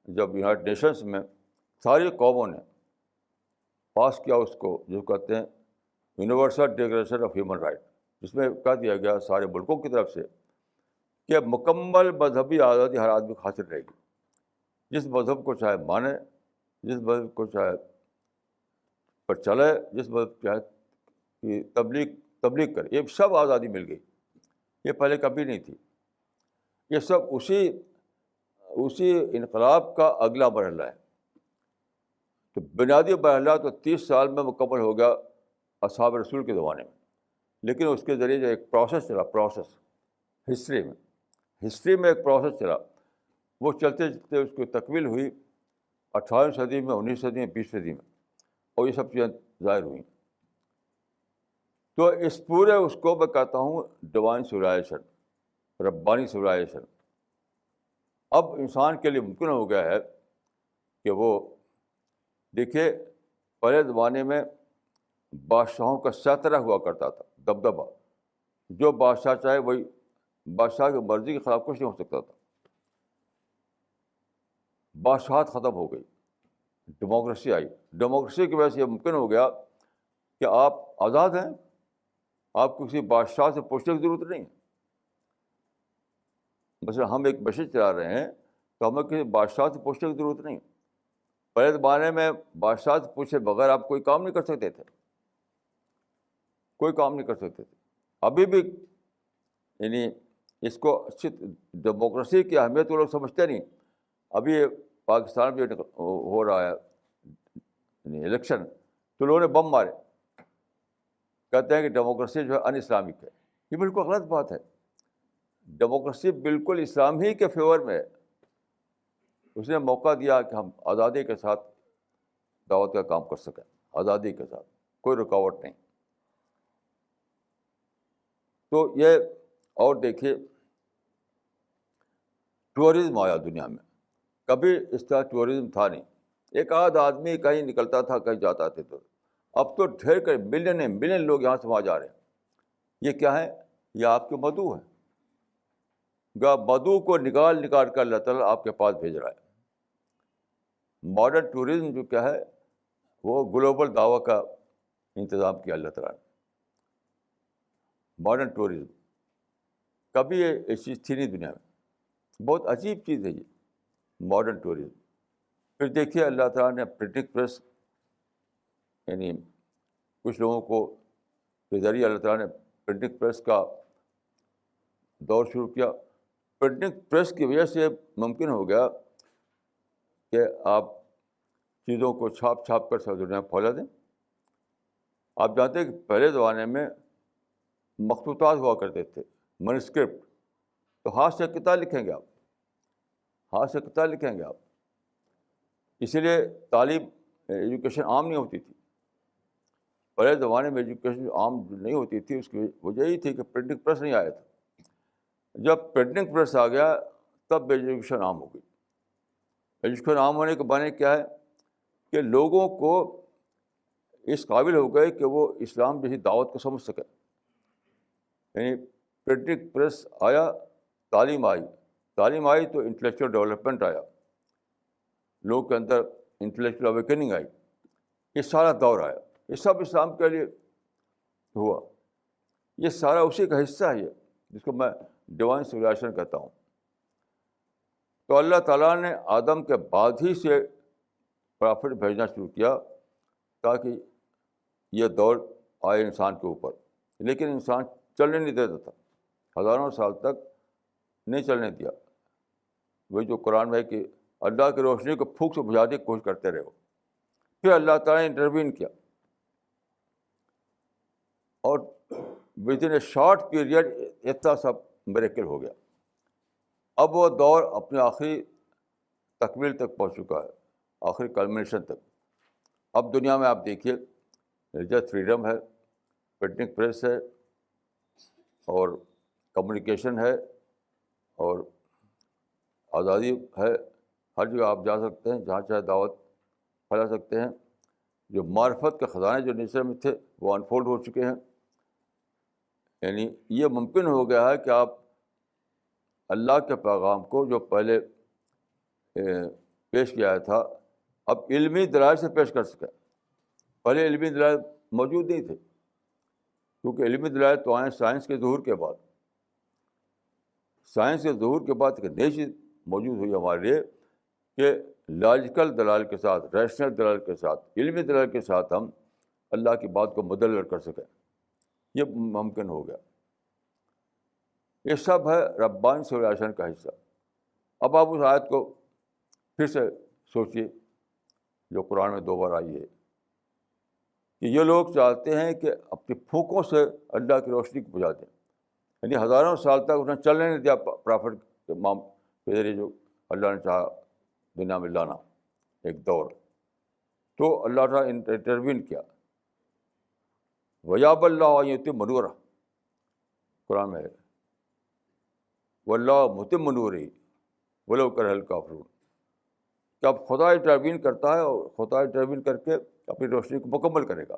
جب یونائٹڈ نیشنز میں ساری قوموں نے پاس کیا اس کو, جو کہتے ہیں universal declaration of human right, جس میں کہہ دیا گیا سارے ملکوں کی طرف سے کہ مکمل مذہبی آزادی ہر آدمی کو حاصل رہے گی. جس مذہب کو چاہے مانے, جس مذہب کو چاہے پر چلے, جس مذہب چاہے کہ تبلیغ کرے, یہ سب آزادی مل گئی. یہ پہلے کبھی نہیں تھی. یہ سب اسی انقلاب کا اگلا مرحلہ ہے. تو بنیادی مرحلہ تو 30 سال میں مکمل ہو گیا اصحاب رسول کے زمانے میں, لیکن اس کے ذریعے جو ایک پروسیس چلا, پروسیس ہسٹری میں ایک پروسیس چلا, وہ چلتے چلتے اس کی تکمیل ہوئی 18ویں صدی میں, 19ویں صدی میں, 20ویں صدی میں, اور یہ سب چیزیں ظاہر ہوئیں. تو اس پورے اس کو میں کہتا ہوں ڈیوائن سولائزیشن, ربانی سولائزیشن. اب انسان کے لیے ممکن ہو گیا ہے کہ وہ دیکھیے, پہلے زمانے میں بادشاہوں کا سیطرہ ہوا کرتا تھا, دبدبہ, جو بادشاہ چاہے وہی, بادشاہ کی مرضی کے خلاف کچھ نہیں ہو سکتا تھا. بادشاہت ختم ہو گئی, ڈیموکریسی آئی. ڈیموکریسی کی وجہ سے یہ ممکن ہو گیا کہ آپ آزاد ہیں, آپ کو کسی بادشاہ سے پوچھنے کی ضرورت نہیں. مثلا ہم ایک مشین چلا رہے ہیں تو ہمیں کسی بادشاہ سے پوچھنے کی ضرورت نہیں. پہلے زمانے میں بادشاہ سے پوچھے بغیر آپ کوئی کام نہیں کر سکتے تھے, کوئی کام نہیں کر سکتے تھے. ابھی بھی یعنی اس کو اچھی ڈیموکریسی کی اہمیت وہ لوگ سمجھتے نہیں. ابھی پاکستان میں ہو رہا ہے یعنی الیکشن, تو لوگوں نے بم مارے, کہتے ہیں کہ ڈیموکریسی جو ہے ان اسلامک ہے. یہ بالکل غلط بات ہے. ڈیموکریسی بالکل اسلام ہی کے فیور میں ہے. اس نے موقع دیا کہ ہم آزادی کے ساتھ دعوت کا کام کر سکیں, آزادی کے ساتھ, کوئی رکاوٹ نہیں. تو یہ, اور دیکھیے ٹورزم آیا دنیا میں, کبھی اس طرح ٹورزم تھا نہیں. ایک آدھ آدمی کہیں نکلتا تھا کہیں جاتا تھا، تو اب تو ڈھیر کر ملین لوگ یہاں سے وہاں جا رہے ہیں. یہ کیا ہے؟ یہ آپ کے مدعو ہیں. مدعو کو نکال کر اللہ تعالیٰ آپ کے پاس بھیج رہا ہے. ماڈرن ٹورزم جو کیا ہے، وہ گلوبل دعوی کا انتظام کیا اللہ تعالیٰ نے. ماڈرن ٹورزم کبھی یہ چیز تھی نہیں دنیا میں. بہت عجیب چیز ہے یہ ماڈرن ٹورزم. پھر دیکھیے اللہ تعالیٰ نے پرنٹنگ پریس، یعنی کچھ لوگوں کو کے ذریعے اللہ تعالیٰ نے پرنٹنگ پریس کا دور شروع کیا. پرنٹنگ پریس کی وجہ سے ممکن ہو گیا کہ آپ چیزوں کو چھاپ کر ساری دنیا میں پھیلا دیں. آپ جانتے ہیں کہ پہلے زمانے میں مخطوطات ہوا کرتے تھے، مینوسکرپٹ. تو ہاتھ سے کتاب لکھیں گے آپ. اسی لیے تعلیم، ایجوکیشن عام نہیں ہوتی تھی. پہلے زمانے میں ایجوکیشن عام نہیں ہوتی تھی. اس کی وجہ یہی تھی کہ پرنٹنگ پریس نہیں آیا تھا. جب پرنٹنگ پریس آ گیا تب ایجوکیشن عام ہو گئی. ایجوکیشن عام ہونے کے معنی کیا ہے کہ لوگوں کو اس قابل ہو گئے کہ وہ اسلام جیسی دعوت کو سمجھ سکیں. یعنی پرنٹنگ پریس آیا، تعلیم آئی تو انٹلیکچوئل ڈیولپمنٹ آیا، لوگوں کے اندر انٹلیکچوئل اویکننگ آئی. یہ سارا دور آیا. یہ سب اسلام کے لیے ہوا. یہ سارا اسی کا حصہ ہے، یہ جس کو میں ڈیوائن سولیشن کہتا ہوں. تو اللہ تعالیٰ نے آدم کے بعد ہی سے پرافٹ بھیجنا شروع کیا تاکہ یہ دور آئے انسان کے اوپر. لیکن انسان چلنے نہیں دیتا تھا، ہزاروں سال تک نہیں چلنے دیا. وہی جو قرآن میں ہے کہ اللہ کی روشنی کو پھونک سے بجھانے کی کوشش کرتے رہے. پھر اللہ تعالیٰ نے انٹروین کیا اور with in a short period اتنا سب میریکل ہو گیا. اب وہ دور اپنے آخری تکمیل تک پہنچ چکا ہے، آخری کلمنیشن تک. اب دنیا میں آپ دیکھیے ریلیجس فریڈم ہے، پرنٹنگ پریس ہے، اور کمیونیکیشن ہے، اور آزادی ہے. ہر جگہ آپ جا سکتے ہیں، جہاں چاہے دعوت پھیلا سکتے ہیں. جو معرفت کے خزانے جو نیچر میں تھے وہ انفولڈ ہو چکے ہیں. یعنی یہ ممکن ہو گیا ہے کہ آپ اللہ کے پیغام کو جو پہلے پیش کیا تھا اب علمی دلائل سے پیش کر سکیں. پہلے علمی دلائل موجود نہیں تھے، کیونکہ علمی دلائل تو آئے سائنس کے ظہور کے بعد. سائنس کے ظہور کے بعد ایک نئی چیز موجود ہوئی ہمارے لیے کہ لاجیکل دلائل کے ساتھ، ریشنل دلائل کے ساتھ، علمی دلائل کے ساتھ ہم اللہ کی بات کو مدلل کر سکیں. یہ ممکن ہو گیا. یہ سب ہے ربانی سولیوشن کا حصہ. اب آپ اس آیت کو پھر سے سوچیے جو قرآن میں 2 بار آئی ہے کہ یہ لوگ چاہتے ہیں کہ اپنی پھونکوں سے اللہ کی روشنی کو بجھا دیں. یعنی ہزاروں سال تک انہیں چلنے نہیں دیا پرافٹ کے ذریعے جو اللہ نے چاہا دنیا میں لانا ایک دور. تو اللہ تعالیٰ انٹروین کیا. وَيَأْبَى اللَّهُ أَن يُتِمَّ نُورَهُ، قرآن میں ہے وَاللَّهُ مُتِمُّ نُورِهِ وَلَوْ كَرِهَ الْكَافِرُونَ. کہ اب خدا انٹروین کرتا ہے اور خدا انٹروین کر کے اپنی روشنی کو مکمل کرے گا،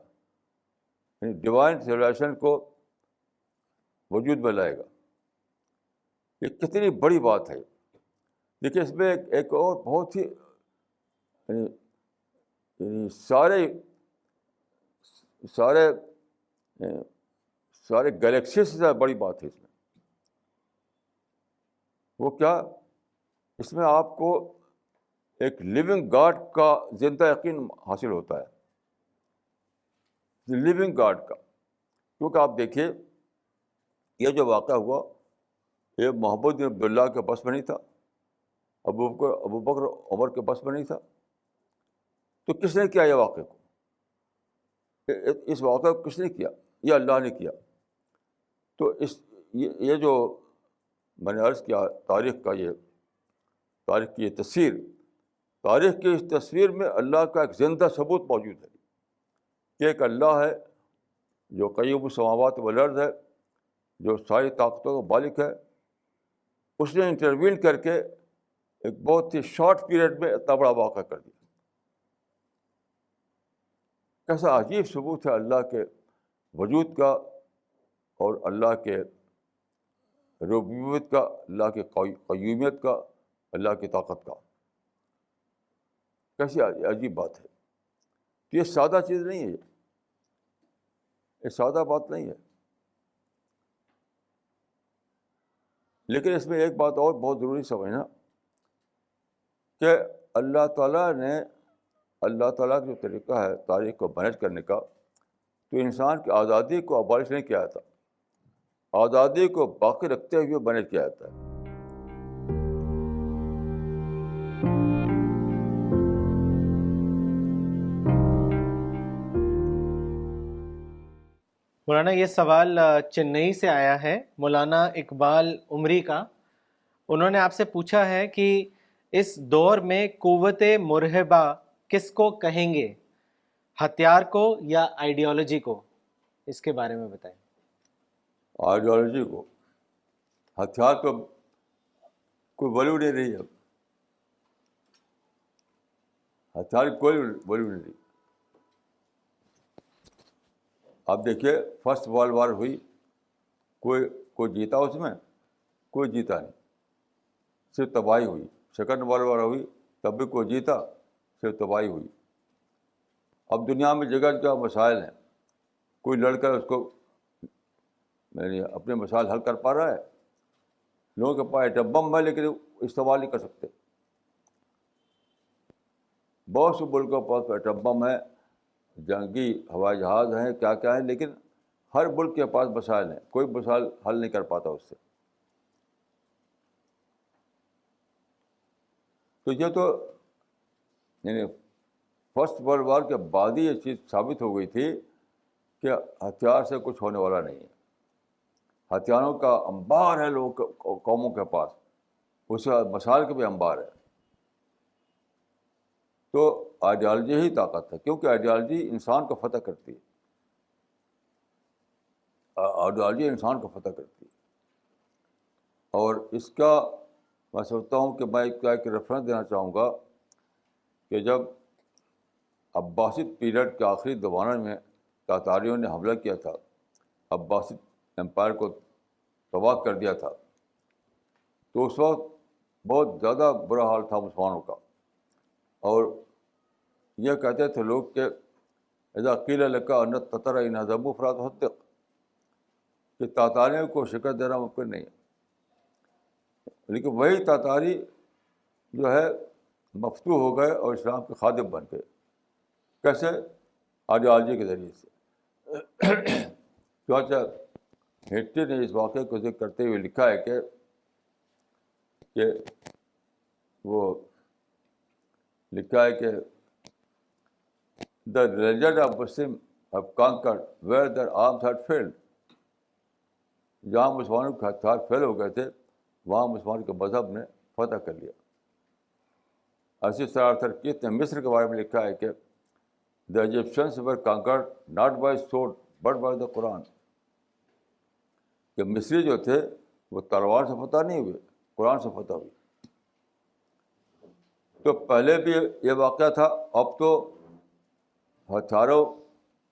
یعنی ڈیوائن سولیوشن کو وجود میں لائے گا. یہ کتنی بڑی بات ہے. دیکھیے اس میں ایک اور بہت ہی یعنی سارے گلیکسی سے زیادہ بڑی بات ہے اس میں. وہ کیا؟ اس میں آپ کو ایک لیونگ گاڈ کا زندہ یقین حاصل ہوتا ہے، لیونگ گاڈ کا. کیونکہ آپ دیکھیے یہ جو واقعہ ہوا یہ محمد بن عبداللہ کے بس میں نہیں تھا، ابو بکر عمر کے بس میں نہیں تھا. تو کس نے کیا یہ واقعے کو؟ اس واقعے کو کس نے کیا؟ یہ اللہ نے کیا. تو یہ جو میں نے عرض کیا تاریخ کی یہ تصویر، تاریخ کی اس تصویر میں اللہ کا ایک زندہ ثبوت موجود ہے کہ ایک اللہ ہے جو قیوم السماوات والارض ہے، جو ساری طاقتوں کا مالک ہے. اس نے انٹروین کر کے ایک بہت ہی شارٹ پیریڈ میں اتنا بڑا واقعہ کر دیا. کیسا عجیب ثبوت ہے اللہ کے وجود کا اور اللہ کے ربوبیت کا، اللہ کی قیومیت کا، اللہ کی طاقت کا. کیسی عجیب بات ہے. تو یہ سادہ چیز نہیں ہے، یہ سادہ بات نہیں ہے. لیکن اس میں ایک بات اور بہت ضروری سمجھنا کہ اللہ تعالیٰ کا جو طریقہ ہے تاریخ کو مینیج کرنے کا، تو انسان کی آزادی کو ابالش نہیں کیا جاتا، آزادی کو باقی رکھتے ہوئے مینیج کیا جاتا ہے. مولانا یہ سوال چنئی سے آیا ہے، مولانا اقبال عمری کا. انہوں نے آپ سے پوچھا ہے کہ اس دور میں قوت مرہبہ کس کو کہیں گے، ہتھیار کو یا آئیڈیالوجی کو؟ اس کے بارے میں بتائیں. آئیڈیالوجی کو. ہتھیار کو کوئی ویلیو نہیں رہی. اب ہتھیار کی کوئی ویلیو نہیں رہی. آپ دیکھیے فرسٹ ورلڈ وار ہوئی، کوئی جیتا اس میں؟ کوئی جیتا نہیں، صرف تباہی ہوئی. سیکنڈ ورلڈ وار ہوئی، تب بھی کوئی جیتا، صرف تباہی ہوئی. اب دنیا میں جگہ جگہ مسائل ہیں، کوئی لڑ کر اس کو اپنے مسائل حل کر پا رہا ہے. لوگوں کے پاس ایٹم بم ہے لیکن استعمال نہیں کر سکتے. بہت سے ملکوں کے پاس ایٹم بم ہے، جنگی ہوائی جہاز ہیں، کیا کیا ہیں، لیکن ہر ملک کے پاس مسائل ہیں، کوئی مسائل حل نہیں کر پاتا اس سے. تو یہ تو یعنی فرسٹ ورلڈ وار کے بعد ہی یہ چیز ثابت ہو گئی تھی کہ ہتھیار سے کچھ ہونے والا نہیں ہے. ہتھیاروں کا انبار ہے لوگوں قوموں کے پاس، اس کے بعد مسائل کا بھی انبار ہے. تو آئیڈیالوجی ہی طاقت ہے، کیونکہ آئیڈیالوجی انسان کو فتح کرتی ہے. آئیڈیالوجی انسان کو فتح کرتی ہے. اور اس کا میں سمجھتا ہوں کہ میں ایک ریفرنس دینا چاہوں گا کہ جب عباسد پیریڈ کے آخری زمانے میں تاتاریوں نے حملہ کیا تھا، عباسد امپائر کو تباہ کر دیا تھا، تو اس وقت بہت زیادہ برا حال تھا مسلمانوں کا. اور یہ کہتے تھے لوگ کہ اذا قیل لک ان التتر ان هزموا فلا تصدق، کہ تاتاریوں کو شکست دینا ممکن نہیں ہے. لیکن وہی تاتاری جو ہے مفتوح ہو گئے اور اسلام کے خادم بن گئے. کیسے؟ آئیڈیالوجی کے ذریعے سے. چنانچہ ہٹلر نے اس واقعے کو ذکر کرتے ہوئے لکھا ہے کہ وہ لکھا ہے کہ the legend of Muslim have conquered where their arms had failed. جہاں مسلمانوں کے ہتھیار فیل ہو گئے تھے وہاں مسلمانوں کے مذہب نے فتح کر لیا. اسی طرح ترکیت نے مصر کے بارے میں لکھا ہے کہ the Egyptians were conquered not by sword but by the Quran. کہ مصری جو تھے وہ تلوار سے فتح نہیں ہوئے، قرآن سے فتح ہوئی. تو پہلے بھی یہ واقعہ تھا، اب تو ہتھیاروں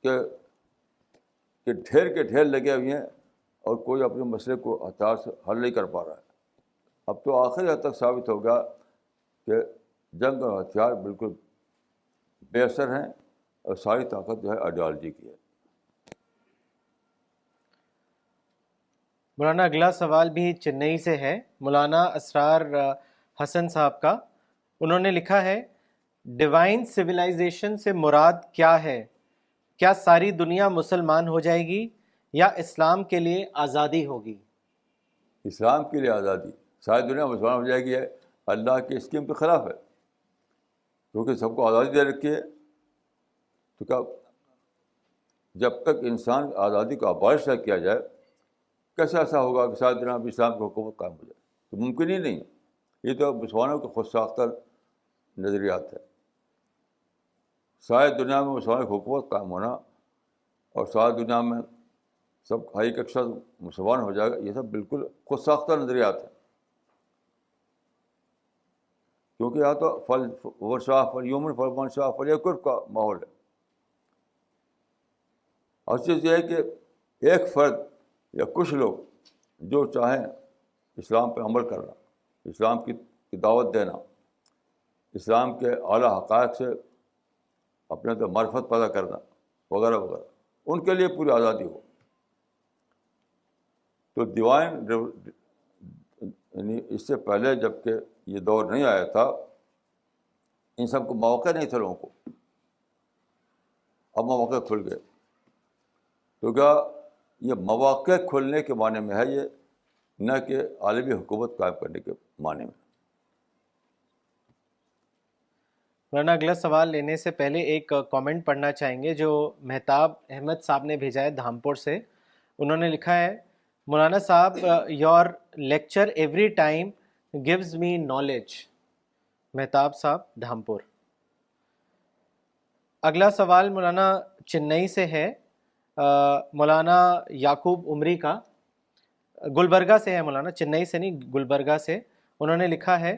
کے ڈھیر لگے ہوئے ہیں اور کوئی اپنے مسئلے کو ہتھیار سے حل نہیں کر پا رہا ہے. اب تو آخری حد تک ثابت ہوگا کہ جنگ اور ہتھیار بالکل بے اثر ہیں اور ساری طاقت جو ہے آئیڈیالوجی کی ہے. مولانا اگلا سوال بھی چنئی سے ہے، مولانا اسرار حسن صاحب کا. انہوں نے لکھا ہے ڈیوائن سویلائزیشن سے مراد کیا ہے؟ کیا ساری دنیا مسلمان ہو جائے گی یا اسلام کے لیے آزادی ہوگی؟ اسلام کے لیے آزادی. ساری دنیا مسلمان ہو جائے گی ہے اللہ کی اسکیم کے خلاف ہے، کیونکہ سب کو آزادی دے رکھی ہے. تو کیا جب تک انسان آزادی کو ابالش نہ کیا جائے کیسے ایسا ہوگا کہ ساری دنیا میں اسلام کی حکومت قائم ہو جائے؟ تو ممکن ہی نہیں. یہ تو مسلمانوں کے خود ساختہ نظریات ہے. ساری دنیا میں مسلمانوں کی حکومت قائم ہونا اور ساری دنیا میں سب ایک شخص مسلمان ہو جائے گا، یہ سب بالکل خود ساختہ نظریات ہیں. کیونکہ یہاں تو فل ورشا فل یومن فل منشا فل یکر کا ماحول ہے. اور چیز یہ ہے کہ ایک فرد یا کچھ لوگ جو چاہیں اسلام پہ عمل کرنا، اسلام کی دعوت دینا، اسلام کے اعلیٰ حقائق سے اپنے اندر معرفت پیدا کرنا وغیرہ وغیرہ، ان کے لیے پوری آزادی ہو. تو ڈیوائن یعنی اس سے پہلے جب کہ یہ دور نہیں آیا تھا، ان سب کو مواقع نہیں تھے لوگوں کو. اب مواقع کھل گئے. تو کیا یہ مواقع کھلنے کے معنی میں ہے، یہ نہ کہ عالمی حکومت قائم کرنے کے معنی میں. مولانا اگلا سوال لینے سے پہلے ایک کامنٹ پڑھنا چاہیں گے جو مہتاب احمد صاحب نے بھیجا ہے دھامپور سے. انہوں نے لکھا ہے، مولانا صاحب your lecture every time gives me knowledge. Mehtab صاحب دھامپور. اگلا سوال مولانا چنئی سے ہے، مولانا یعقوب عمری کا. گلبرگہ سے ہے مولانا، چنئی سے نہیں، گلبرگہ سے. انہوں نے لکھا ہے،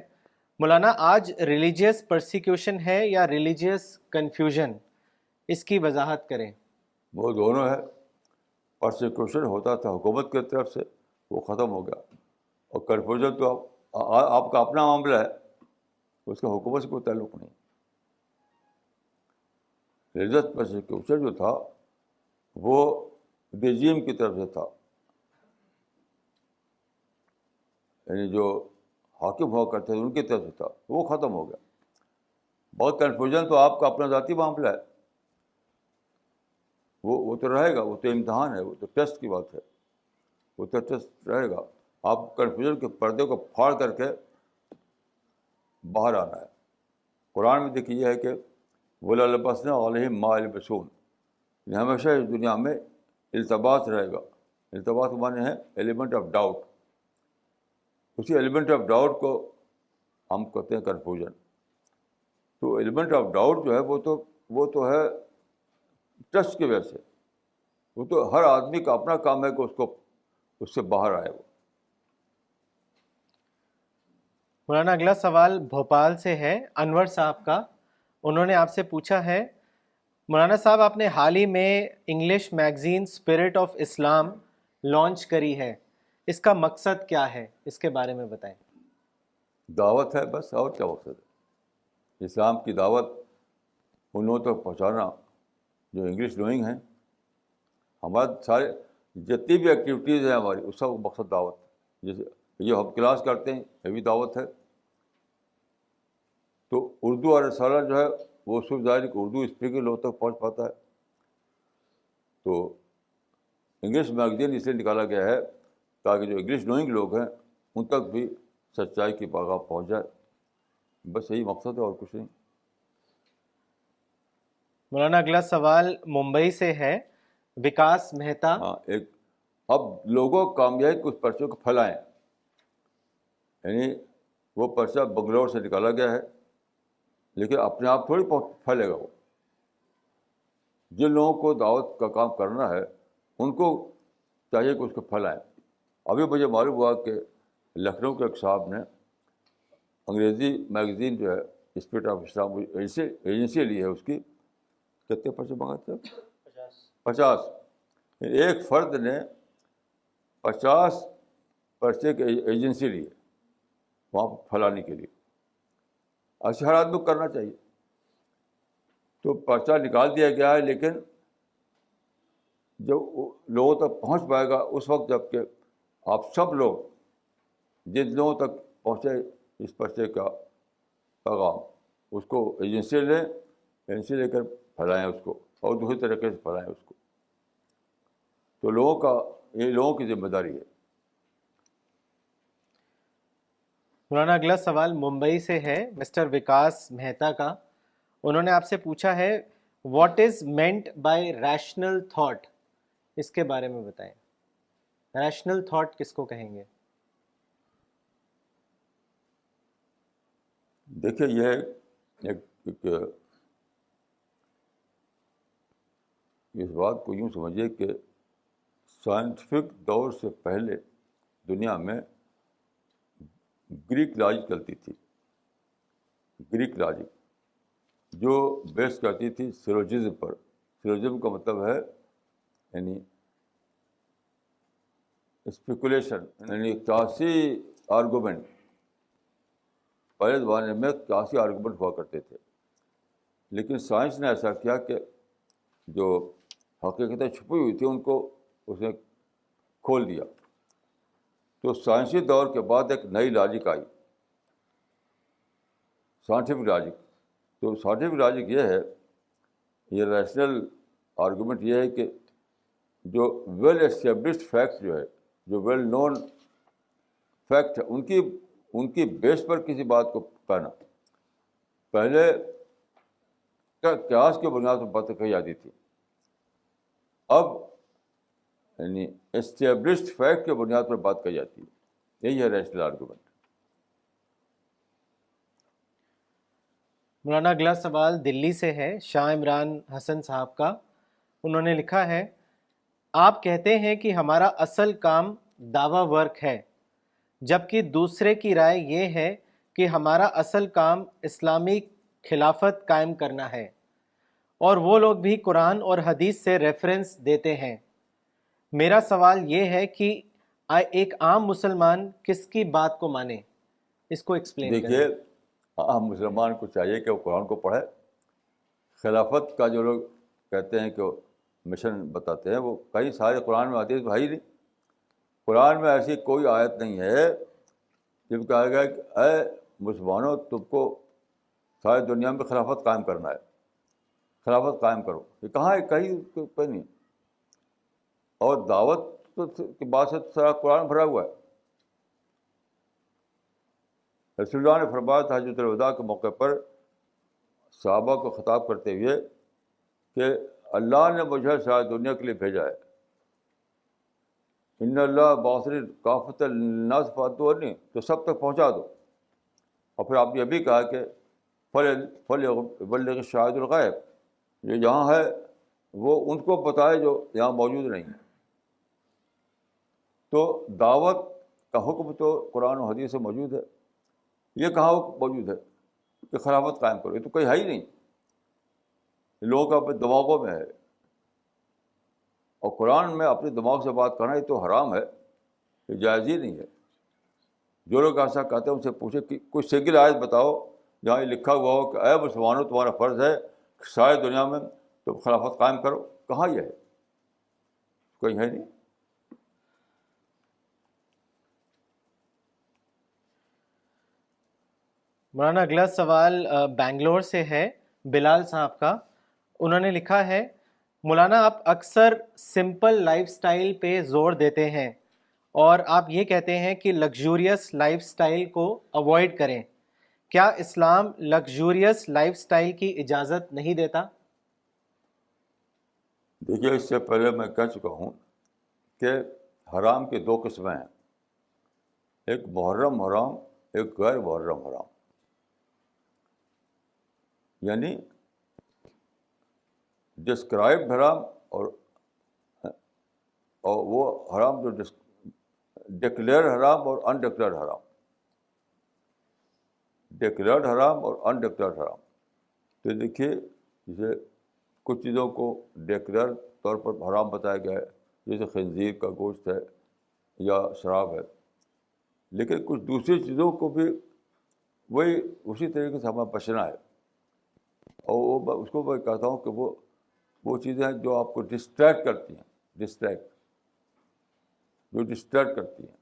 مولانا آج ریلیجیس پرسیکیوشن ہے یا ریلیجیس کنفیوژن، اس کی وضاحت کریں. وہ دونوں ہے. پرسیکیوشن ہوتا تھا حکومت کی طرف سے، وہ ختم ہو گیا. اور کنفیوژن تو آپ کا اپنا معاملہ ہے، اس کا حکومت سے کوئی تعلق نہیں. ریلیجیس پرسیکیوشن جو تھا وہ رجیم کی طرف سے تھا، یعنی جو حاکم ہوا کرتے تھے ان کی طرف سے تھا، وہ ختم ہو گیا. بہت کنفیوژن تو آپ کا اپنا ذاتی معاملہ ہے، وہ تو رہے گا، وہ تو امتحان ہے، وہ تو ٹیسٹ کی بات ہے، وہ تو ٹیسٹ رہے گا. آپ کنفیوژن کے پردے کو پھاڑ کر کے باہر آنا ہے. قرآن میں دیکھیے ہے کہ وَلَلْبَسْنَا عَلَيْهِمْ مَا يَلْبَسُونَ، ہمیشہ اس دنیا میں التباس رہے گا. التباس معنی ہے ایلیمنٹ آف ڈاؤٹ. اسی ایلیمنٹ آف ڈاؤٹ کو ہم کہتے ہیں کنفیوژن. تو ایلیمنٹ آف ڈاؤٹ جو ہے وہ تو ہے ٹرسٹ کی وجہ سے. وہ تو ہر آدمی کا اپنا کام ہے کہ اس سے باہر آئے. وہ مولانا اگلا سوال بھوپال سے ہے، انور صاحب کا. انہوں نے آپ سے پوچھا ہے، مولانا صاحب آپ نے حال ہی میں English magazine spirit of Islam launch کری ہے، اس کا مقصد کیا ہے، اس کے بارے میں بتائیں. دعوت ہے بس، اور کیا مقصد ہے؟ اسلام کی دعوت ان لوگوں تک پہنچانا جو انگلش نوئنگ ہیں. ہمارے سارے جتنی بھی ایکٹیویٹیز ہیں ہماری، اس کا مقصد دعوت ہے. جیسے یہ ہم کلاس کرتے ہیں، یہ بھی دعوت ہے. تو اردو اور رسالہ جو ہے وہ صرف ظاہر کہ اردو اسپیکنگ لوگوں تک پہنچ پاتا ہے. تو انگلش میگزین اس لیے نکالا گیا ہے تاکہ جو انگلش نوئنگ لوگ ہیں ان تک بھی سچائی کی پیغام پہنچ جائے. بس یہی مقصد ہے، اور کچھ نہیں. مولانا اگلا سوال ممبئی سے ہے، وکاس مہتا. ہاں، اب لوگوں کامیابی کے اس پرچے کو پھیلائیں. یعنی وہ پرچہ بنگلور سے نکالا گیا ہے، لیکن اپنے آپ تھوڑی پھیلے گا. وہ جن لوگوں کو دعوت کا کام کرنا ہے ان کو چاہیے کہ اس کو پھیلائیں. ابھی مجھے معلوم ہوا کہ لکھنؤ کے ایک صاحب نے انگریزی میگزین جو ہے اسپرٹ آف اسلام ایجنسی لی ہے. اس کی کتنے پرچے منگاتے ہیں؟ 50. ایک فرد نے 50 پرچے کی ایجنسی لی ہے وہاں پھیلانے کے لیے. ایسے ہر آدمی کو کرنا چاہیے. تو پرچہ نکال دیا گیا ہے، لیکن جب لوگوں تک پہنچ پائے گا اس وقت جب کہ آپ سب لوگ جن لوگوں تک پہنچے اس پرچے کا پیغام، اس کو ایجنسی لیں، ایجنسی لے کر پھیلائیں اس کو، اور دوسری طریقے سے پھیلائیں اس کو. تو یہ لوگوں کی ذمہ داری ہے. مولانا اگلا سوال ممبئی سے ہے، مسٹر وکاس مہتا کا. انہوں نے آپ سے پوچھا ہے، what is meant by rational thought, اس کے بارے میں بتائیں. ریشنل تھاٹ کس کو کہیں گے؟ دیکھیے یہ ایک اس بات کو یوں سمجھیے کہ سائنٹیفک دور سے پہلے دنیا میں گریک لاجک چلتی تھی. گریک لاجک جو بیس کرتی تھی سیلوجزم پر. سیلوجزم کا مطلب ہے یعنی اسپیکولیشن، یعنی قیاسی آرگومنٹ. پہلے زمانے میں قیاسی آرگومنٹ ہوا کرتے تھے، لیکن سائنس نے ایسا کیا کہ جو حقیقتیں چھپی ہوئی تھیں ان کو اس نے کھول دیا. تو سائنسی دور کے بعد ایک نئی لاجک آئی، سائنٹیفک لاجک. تو سائنٹیفک لاجک یہ ہے، یہ ریشنل آرگومنٹ یہ ہے کہ جو ویل اسٹیبلشڈ فیکٹ جو ہے، جو ویل نون فیکٹ ہے، ان کی بیس پر کسی بات کو کہنا. پہلے قیاس کی بنیاد پر باتیں کہی جاتی تھی، اب یعنی اسٹیبلشڈ فیکٹ کی بنیاد پر بات کہی جاتی ہے. یہی ہے ریشنل آرگومنٹ. مولانا اگلا سوال دلی سے ہے، شاہ عمران حسن صاحب کا. انہوں نے لکھا ہے، آپ کہتے ہیں کہ ہمارا اصل کام دعویٰ ورک ہے، جبکہ دوسرے کی رائے یہ ہے کہ ہمارا اصل کام اسلامی خلافت قائم کرنا ہے، اور وہ لوگ بھی قرآن اور حدیث سے ریفرنس دیتے ہیں. میرا سوال یہ ہے کہ ایک عام مسلمان کس کی بات کو مانے؟ اس کو ایکسپلین دیکھیے، کریں. عام مسلمان کو چاہیے کہ وہ قرآن کو پڑھے. خلافت کا جو لوگ کہتے ہیں کہ وہ مشن بتاتے ہیں، وہ کئی سارے قرآن میں حدیث بھائی نہیں. قرآن میں ایسی کوئی آیت نہیں ہے جب کہا گیا کہ اے مسلمانوں تم کو ساری دنیا میں خلافت قائم کرنا ہے، خلافت قائم کرو. یہ کہاں ہے؟ کہیں پہ نہیں. اور دعوت کی بات سے سارا قرآن بھرا ہوا ہے. رسول اللہ نے فرمایا تھا حجۃ الوداع کے موقع پر صحابہ کو خطاب کرتے ہوئے کہ اللہ نے مجھے ساری دنیا کے لیے بھیجا ہے. ان اللہ باصری کافۃ الناس فاتونی، تو سب تک پہنچا دو. اور پھر آپ نے یہ بھی کہا کہ فلیبلغ الشاہد الغائب، جو یہاں ہے وہ ان کو بتائے جو یہاں موجود نہیں ہے. تو دعوت کا حکم تو قرآن و حدیث سے موجود ہے. یہ کہاں موجود ہے کہ خلافت قائم کرو؟ یہ تو کہیں ہے ہی نہیں. لوگوں کا اپنے دماغوں میں ہے. اور قرآن میں اپنے دماغ سے بات کرنا یہ تو حرام ہے، یہ جائز ہی نہیں ہے. جو لوگ ایسا کہتے ہیں ان سے پوچھے کہ کوئی سنگل آیت بتاؤ جہاں یہ لکھا ہوا ہو کہ اے مسلمانوں تمہارا فرض ہے ساری دنیا میں تم خلافت قائم کرو. کہاں یہ ہے؟ کوئی ہے نہیں. مولانا اگلا سوال بنگلور سے ہے، بلال صاحب کا. انہوں نے لکھا ہے، مولانا آپ اکثر سمپل لائف سٹائل پہ زور دیتے ہیں اور آپ یہ کہتے ہیں کہ لگژوریس لائف سٹائل کو اوائڈ کریں. کیا اسلام لگژوریس لائف سٹائل کی اجازت نہیں دیتا؟ دیکھیے، اس سے پہلے میں کہہ چکا ہوں کہ حرام کی دو قسمیں ہیں، ایک محرم حرام، ایک غیر محرم حرام. یعنی ڈسکرائبڈ حرام اور وہ حرام جو ڈکلیئر حرام اور انڈکلیئرڈ حرام. ڈکلیئرڈ حرام اور انڈکلیئرڈ حرام. تو دیکھیے، جیسے کچھ چیزوں کو ڈکلیئر طور پر حرام بتایا گیا ہے، جیسے خنزیر کا گوشت ہے یا شراب ہے. لیکن کچھ دوسری چیزوں کو بھی وہی اسی طریقے سے ہمیں بچنا ہے. اور وہ اس کو میں کہتا ہوں کہ وہ چیزیں ہیں جو آپ کو ڈسٹریکٹ کرتی ہیں، جو ڈسٹریکٹ کرتی ہیں.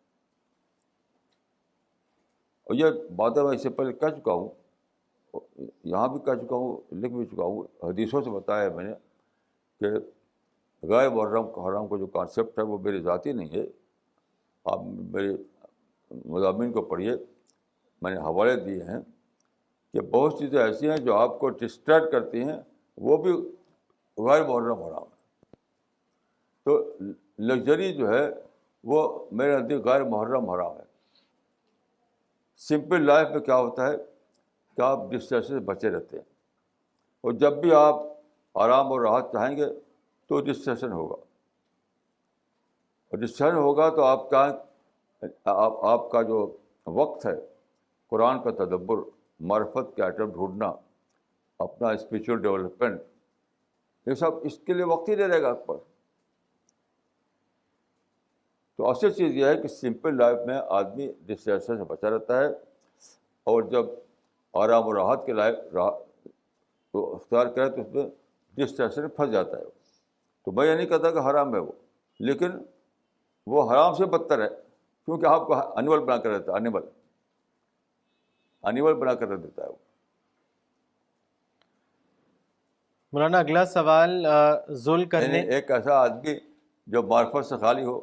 اور یہ باتیں میں اس سے پہلے کہہ چکا ہوں، یہاں بھی کہہ چکا ہوں، لکھ بھی چکا ہوں، حدیثوں سے بتایا ہے میں نے کہ غیر محرم حرام کا جو کانسیپٹ ہے وہ میری ذاتی نہیں ہے. آپ میرے مضامین کو پڑھیے، میں نے حوالے دیے ہیں کہ بہت چیزیں ایسی ہیں جو آپ کو ڈسٹریکٹ کرتی ہیں، وہ بھی غیر محرم حرام ہے. تو لگژری جو ہے وہ میرے نزدیک غیر محرم حرام ہے. سمپل لائف میں کیا ہوتا ہے کہ آپ ڈسٹریکشن سے بچے رہتے ہیں، اور جب بھی آپ آرام اور راحت چاہیں گے تو ڈسٹریکشن ہوگا. اور ڈسٹریکشن ہوگا تو آپ کا جو وقت ہے قرآن کا تدبر، معرفت کے آئٹم ڈھونڈنا، اپنا اسپریچول ڈیولپمنٹ، یہ سب اس کے لیے وقت ہی نہیں رہے گا آپ پر. تو اصل چیز یہ ہے کہ سمپل لائف میں آدمی ڈسٹریکشن سے بچا رہتا ہے، اور جب آرام و راحت کے لائف تو اختیار کرے تو اس میں ڈسٹریکشن پھنس جاتا ہے. تو میں یہ نہیں کہتا کہ حرام ہے وہ، لیکن وہ حرام سے بدتر ہے، کیونکہ آپ کو انیمل بنا کر دیتا ہے، انیمل بنا کر رکھ دیتا ہے وہ. مولانا اگلا سوال ذل کرنے یعنی ایک ایسا آدمی جو معرفت سے خالی ہو،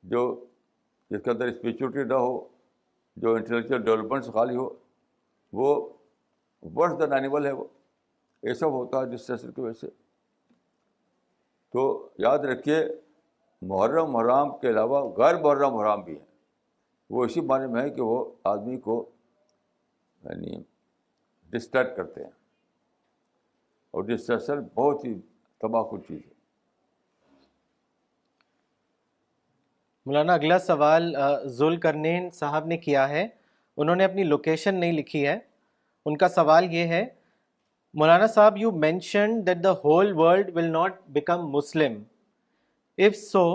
جس کے اندر اسپریچولیٹی نہ ہو، جو انٹلیکچوئل ڈیولپمنٹ سے خالی ہو، وہ ورس دین اینیمل ہے. وہ یہ سب ہوتا ہے ڈسٹریکشن کی وجہ سے. تو یاد رکھیے، محرم حرام کے علاوہ غیر محرم حرام بھی ہیں. وہ اسی معنی میں ہے کہ وہ آدمی کو یعنی ڈسٹریکٹ کرتے ہیں، اور ڈسٹریکشن بہت ہی تباہ کن چیز ہے. مولانا اگلا سوال ذل کرنین صاحب نے کیا ہے. انہوں نے اپنی لوکیشن نہیں لکھی ہے. ان کا سوال یہ ہے، مولانا صاحب you mentioned that the whole world will not become Muslim. If so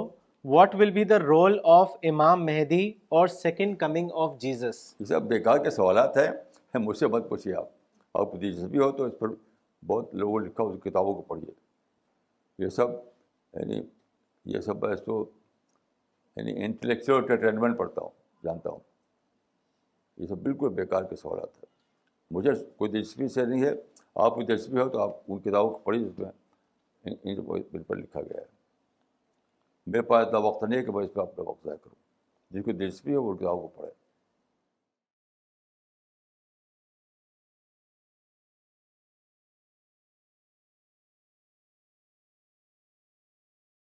what will be the role of imam Mahdi اور سیکنڈ کمنگ آف جیزس؟ یہ سب بیکار کے سوالات ہیں، مجھ سے مت پوچھیے. آپ کو دلچسپی ہو تو اس پر بہت لوگوں نے لکھا اس کتابوں کو پڑھیے. یہ سب میں اس کو انٹلیکچوئل انٹرٹینمنٹ پڑھتا ہوں، جانتا ہوں. یہ سب بالکل بیکار کے سوالات ہیں. مجھے کوئی دلچسپی سے نہیں ہے. آپ کو دلچسپی ہو تو آپ ان کتابوں کو پڑھیے جس میں ان پر لکھا گیا ہے. میرے پاس اتنا وقت نہیں ہے کہ میں اس پہ اپنا وقت ضائع کروں. جس کو دلچسپی ہو وہ کتابوں کو پڑھے.